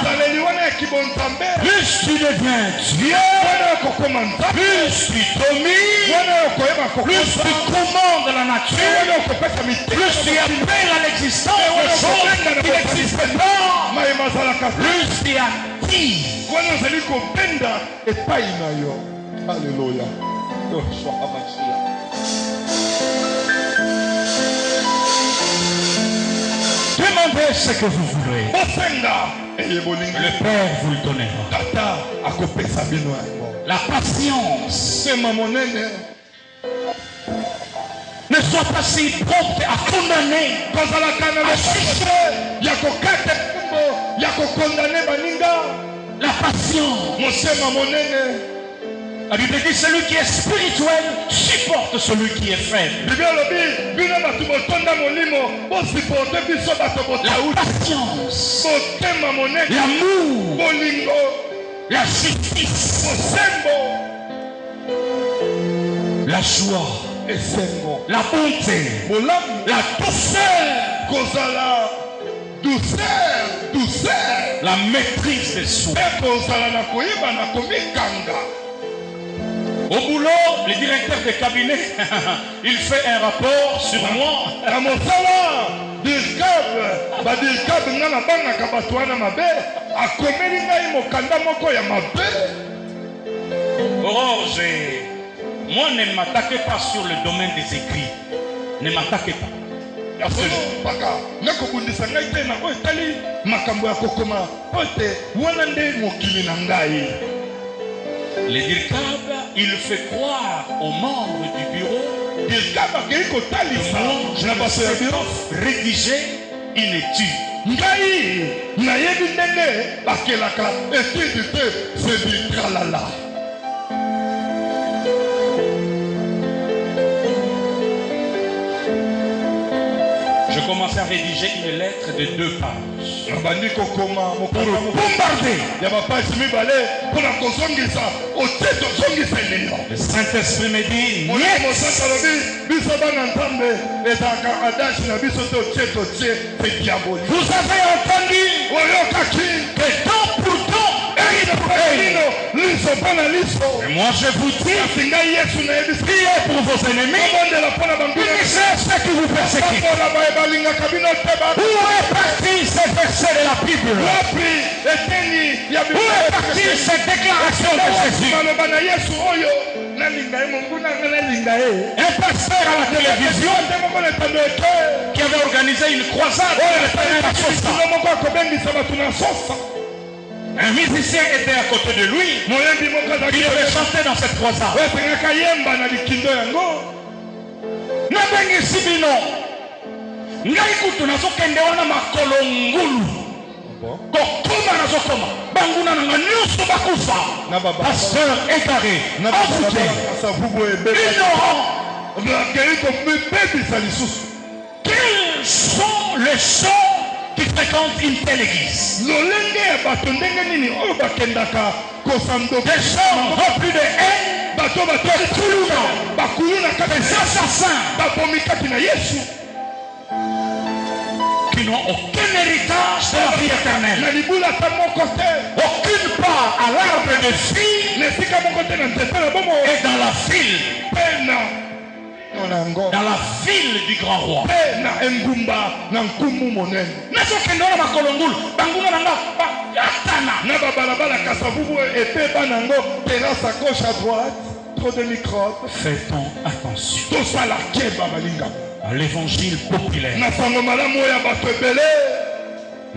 plus tu deviens Dieu, plus tu domines, plus tu commandes la nature, plus tu appelles à l'existence de choses qui n'existent pas, plus tu attires. Alléluia. Demandez ce que vous voudrez. Le Père vous le donnera. La patience. Ne sois pas si prompte à condamner. La patience. La Bible dit celui qui est spirituel supporte celui qui est faible. La patience, l'amour, la justice, la joie, la bonté, la douceur, la maîtrise des soi. Au boulot, le directeur de cabinet, il fait un rapport sur moi. Aurore, moi ne m'attaquez pas sur le domaine des écrits. Ne m'attaquez pas. Le DIRCAB, il fait croire aux membres du bureau que je vais rédiger une étude. Je commençais à rédiger une lettre de 2 pages. Pour bombarder. Le Saint-Esprit me dit, vous avez entendu que temps pour temps, et moi je vous dis, priez pour vos ennemis, bénissez ceux qui vous persécutent. Où est parti ce verset de la Bible? Où est parti cette déclaration de Jésus? Un pasteur à la télévision qui avait organisé une croisade. Un musicien était à côté de lui. Il devait chanter dans cette croisade. Nabengisi bino. Ngai kutu nazokende wana makolo ngulu. Kokuma nazokoma. Banguna nanga nyusu bakufa. Pasteur égaré. Envoûté. Ignorant. Quels sont les chants qui fréquentent une telle église? Des chants remplis de haine, de des assassins qui n'ont aucun héritage de la vie éternelle, aucune part à l'arbre de vie et dans la ville. Dans la ville du grand roi. Fais-t-on attention à l'évangile populaire?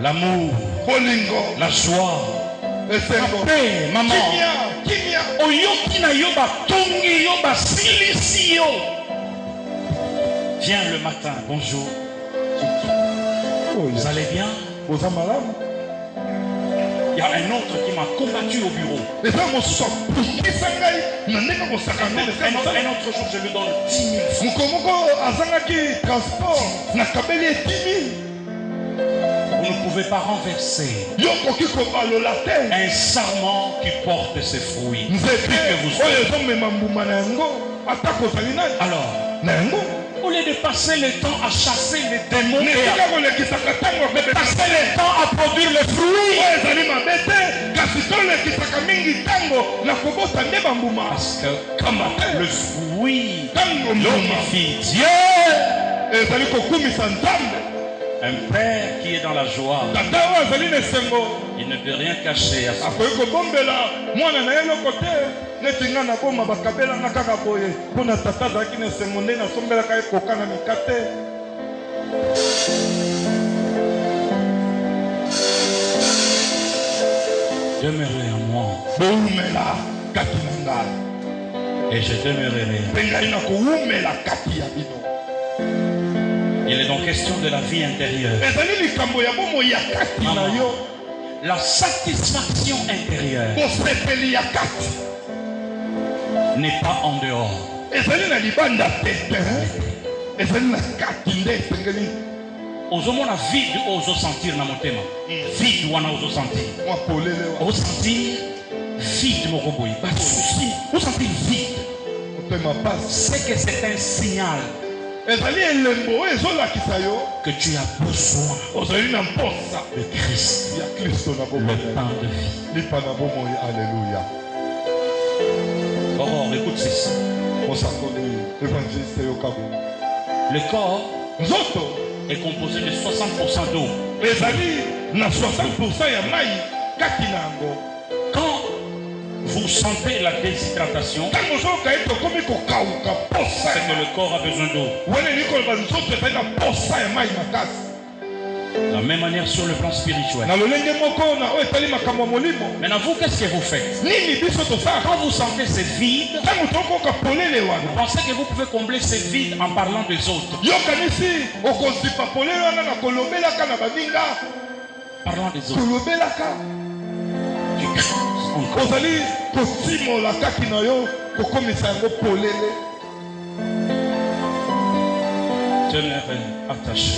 L'amour, la joie, la paix, maman. Viens le matin, bonjour. Vous allez bien? Il y a un autre qui m'a combattu au bureau. Un autre jour, je lui donne 10 000 francs. Vous ne pouvez pas renverser un sarment qui porte ses fruits. Alors, au lieu de passer le temps à chasser les démons, passer le temps à produire les fruits. Parce que le fruit glorifie Dieu. Un père qui est dans la joie, il ne peut rien cacher à son enfant. Demeurez en moi et je demeurerai. Il est donc question de la vie intérieure. Maman, la satisfaction intérieure n'est pas en dehors. Ozomona vide ozo sentir na motema. Vide wana ozo sentir. Ozo sentir vide mokoboyi. Pas de souci. Ozo sentir vide. C'est que c'est un signal que tu as besoin de Christ. Le pain de vie. Alléluia. Oh, écoute ceci. Le corps est composé de 60% d'eau. Quand vous sentez la déshydratation, c'est que le corps a besoin d'eau. De la même manière sur le plan spirituel. Maintenant, vous, qu'est-ce que vous faites? Quand vous sentez ce vide, vous pensez que vous pouvez combler ce vide en parlant des autres. Parlant des autres. Demeurez attaché.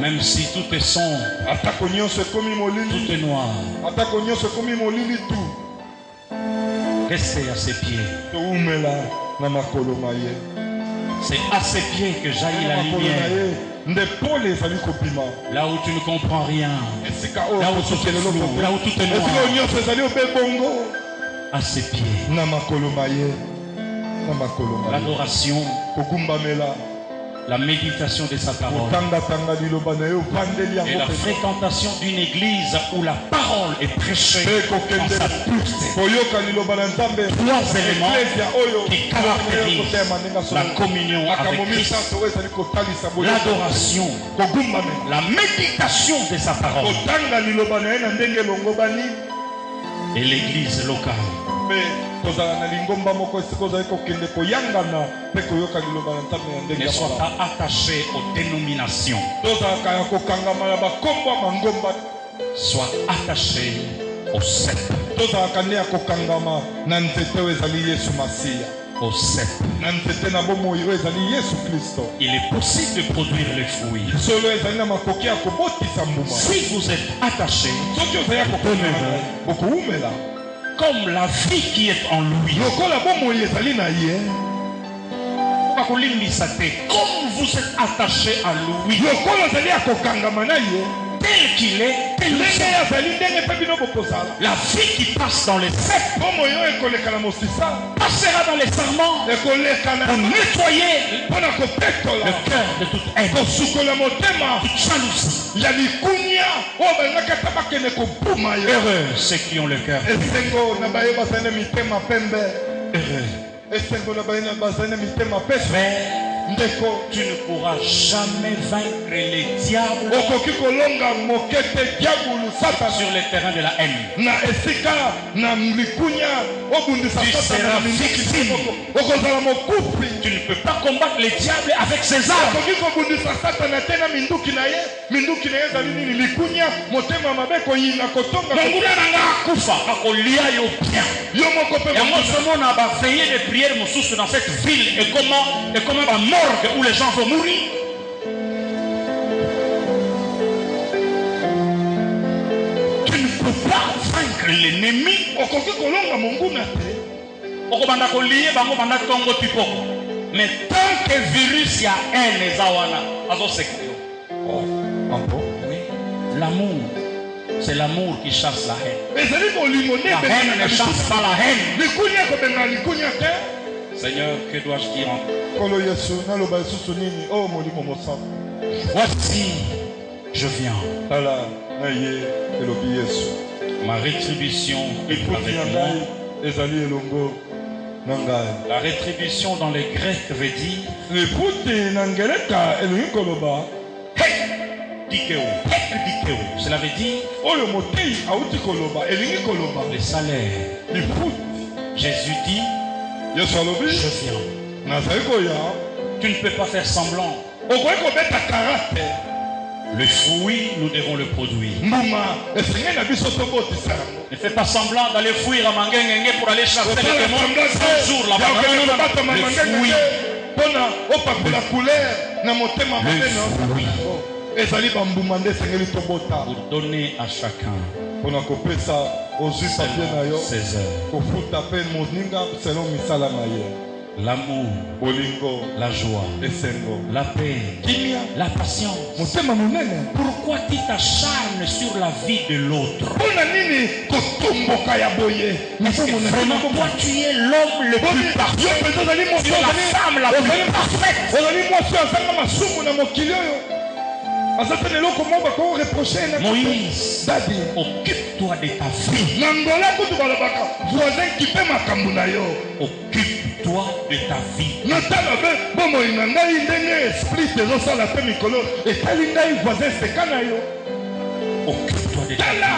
Même si tout est sombre, tout est noir, restez à ses pieds. C'est à ses pieds que jaillit la lumière. Là où tu ne comprends rien, là où tout est flou, là où tout est noir, à ses pieds. L'adoration, la méditation de sa parole et la fréquentation d'une église où la parole est prêchée dans sa pureté. Trois éléments qui caractérisent la communion avec Christ: l'adoration, la méditation de sa parole et l'église locale. Ne sois pas attaché aux dénominations. Sois attaché au cep. Au cep. Il est possible de produire les fruits. Si vous êtes attaché, comme la vie qui est en lui. Comme vous êtes attaché à lui, tel qu'il est, la vie qui passe dans les sept passera dans les serments pour nettoyer le cœur de toute haine, toute jalousie. Heureux ceux qui ont le cœur. Frère, tu ne pourras jamais vaincre les diables sur le terrain de la haine. Tu seras victime. Tu ne peux pas combattre les diables avec ses armes. De prière dans cette ville et comment la morgue où les gens vont mourir. Tu ne peux pas vaincre l'ennemi. Mais tant que virus y a haine oui, l'amour, c'est l'amour qui chasse la haine. La haine ne chasse pas la haine. Seigneur, que dois-je dire encore? Voici, je viens. Ma rétribution est avec moi. La rétribution dans les Grecs veut dire cela veut dire les salaires. Jésus dit, je viens. Tu ne peux pas faire semblant. Le fruit, nous devons le produire. Ne fais pas semblant d'aller fuir à Mangengue pour aller chasser les démons. 5 jours là-bas. Le fruit. Pour donner à chacun ses œuvres. L'amour, la joie, la paix, la patience. Pourquoi tu t'acharnes sur la vie de l'autre? Est-ce que vraiment toi tu es l'homme le plus parfait? Tu es la femme la plus parfaite. Moïse, occupe-toi de ta vie. Occupe-toi de ta vie. Occupe-toi de ta vie.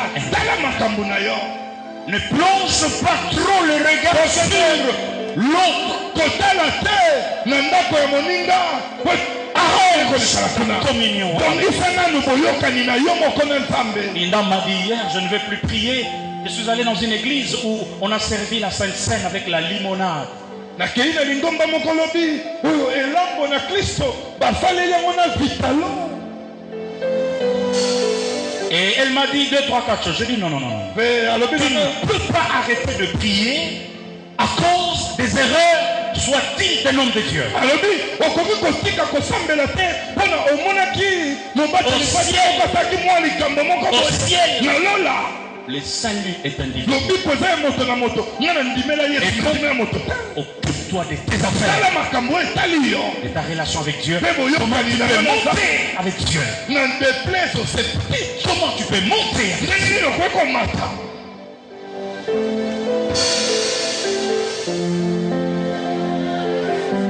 Ne plonge pas trop le regard sur l'autre. Communion. Linda m'a dit hier, je ne vais plus prier. Je suis allé dans une église où on a servi la Sainte Seine avec la limonade. Et elle m'a dit 2, 3, 4 choses. Je dis non. Tu ne peux pas arrêter de prier à cause des erreurs, soit-il des noms de Dieu. Au ciel, le salut est individuel. Occupe-toi de tes affaires, de ta relation avec Dieu. Comment tu peux monter avec Dieu? Comment tu peux monter avec Dieu?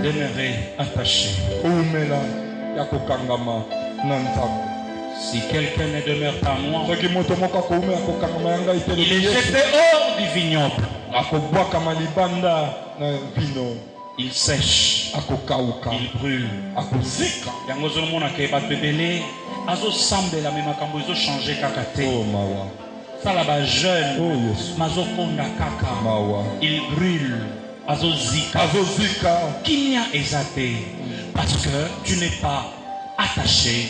Demeurer attaché. Si quelqu'un ne demeure pas moi, il est jeté hors du vignoble. Il sèche, il brûle. Il brûle. Azozika. Kimia ezate. Parce que tu n'es pas attaché.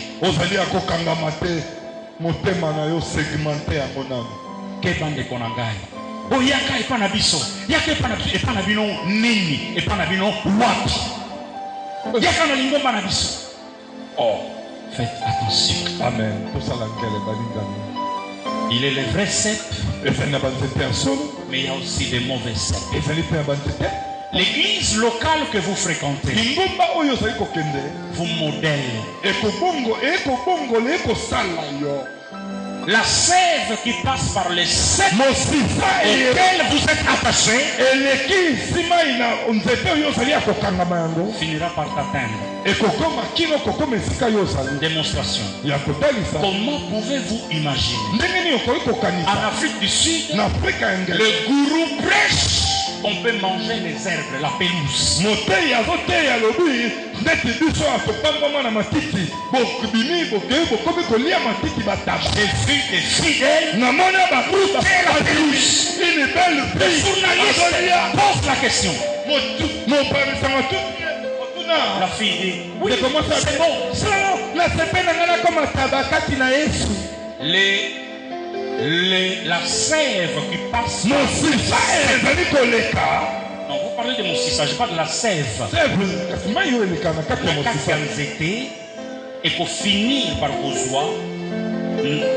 Kebande konangai. Oyaka epana biso. Yaka epana bino nini. Epana bino wapi. Yaka na lingomba na biso. Oh, faites attention. Amen. Il est le vrai cep. Mais il y a aussi des mauvais cep. L'église locale que vous fréquentez vous modèle. La sève qui passe par les sept auxquels vous êtes attachés finira par t'atteindre. Démonstration. Comment pouvez-vous imaginer en Afrique du Sud, le gourou prêche qu'on peut manger les herbes, la pelouse. J'ai vu des fidèles goûter la pelouse. Les journalistes posent la question. La fille dit, oui, c'est bon. La sève qui passe. Non, vous parlez de mon il ne s'agit pas de la sève. Et pour finir par vos joies,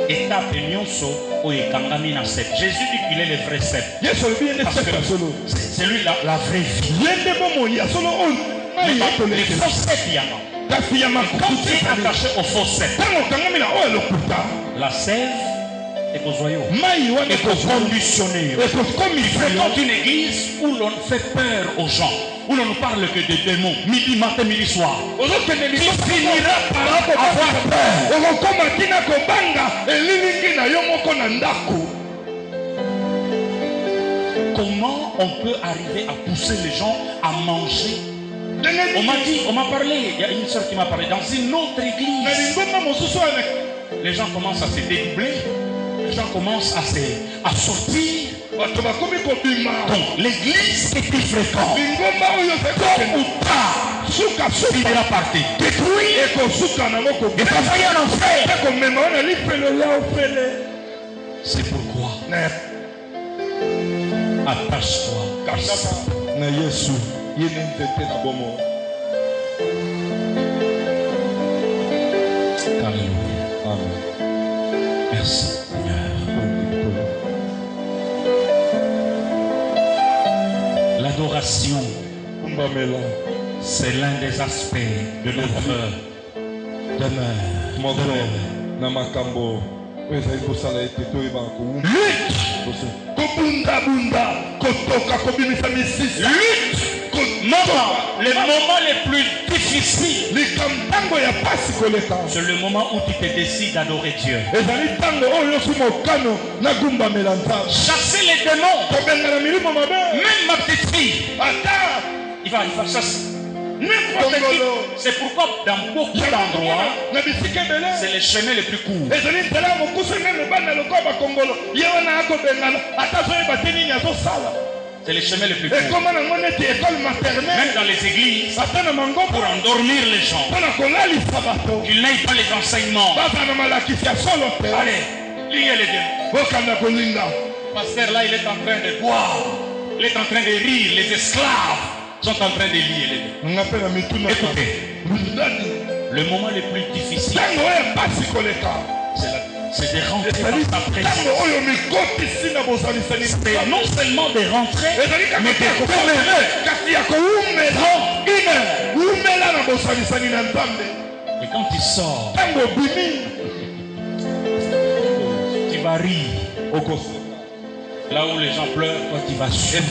étape nyonso ou ekangami na sève. Jésus dit qu'il est le vrai sève. C'est lui la vraie vie. Les faux sèves, quand tu es attaché au faux sève, la sève est aux joyaux, est conditionné. Il fréquente une église où l'on fait peur aux gens, où l'on ne parle que de démons, midi, matin, midi, soir. Tu finiras par avoir peur. Comment on peut arriver à pousser les gens à manger? On m'a parlé, il y a une soeur qui m'a parlé, dans une autre église, les gens commencent à se dédoubler. Les gens commencent à sortir. Donc l'église que tu fréquentes, tôt ou tard, finira par te détruire et t'envoyer en enfer. C'est pourquoi attache-toi. Alléluia. Amen. Merci. L'adoration, c'est l'un des aspects de notre demeure. Lutte. Les moments les plus difficiles, c'est le moment où tu te décides d'adorer Dieu. Chasser les démons. Même ma petite fille, il va chasser. C'est pourquoi dans beaucoup d'endroits, c'est les chemins les plus courts. C'est les chemins les plus courts. Même dans les églises, pour endormir les gens, qu'ils n'aient pas les enseignements. Allez, liez les démons. Pasteur là, il est en train de boire. Il est en train de rire. Les esclaves sont en train de lier les démons. Écoutez, le moment le plus difficile, c'est de rentrer dans ta présence. C'est non seulement de rentrer, mais de demeurer. Et quand tu sors, tu vas rire. Là où les gens pleurent, toi tu vas sourire.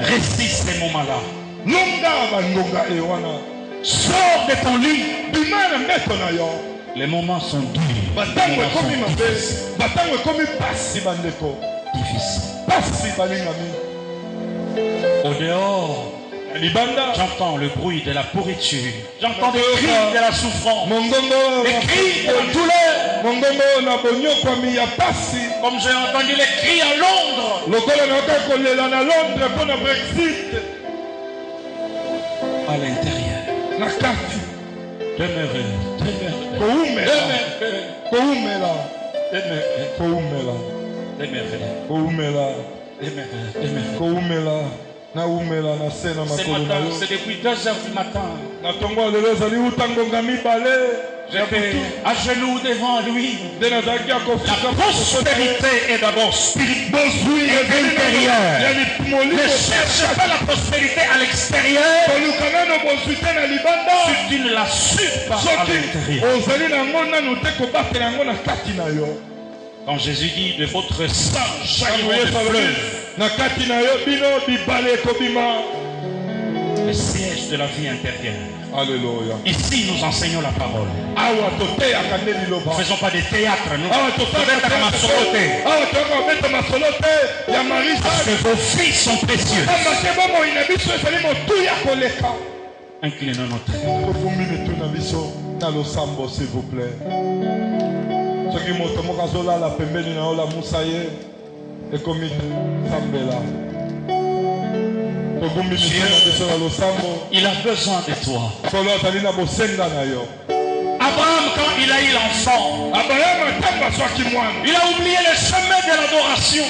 Résiste ces moments-là. Sors de ton lit. Les moments sont durs. Difficiles. Au dehors, j'entends le bruit de la pourriture. J'entends des cris de la souffrance. Des cris de la douleur. Comme j'ai entendu les cris à Londres. À l'intérieur. Demeurez. Ce matin, c'est depuis 2 heures du matin. J'étais à genoux devant lui. La prospérité est d'abord spirituelle et intérieure. Ne cherche pas la prospérité à l'extérieur si tu ne la suis pas à l'intérieur. Quand Jésus dit de votre sang jailliront des fleuves, le siège de la vie intérieure. Alléluia. Ici, nous enseignons la parole. Nous ne faisons pas de théâtre. Nous parce que vos fils sont précieux. Inclinons notre tête. S'il vous plaît. Soki moto moko azolala pembeni na ola musa ye ekomi sambela. Il a besoin de toi. Abraham, quand il a eu l'enfant, il a oublié le chemin de l'adoration.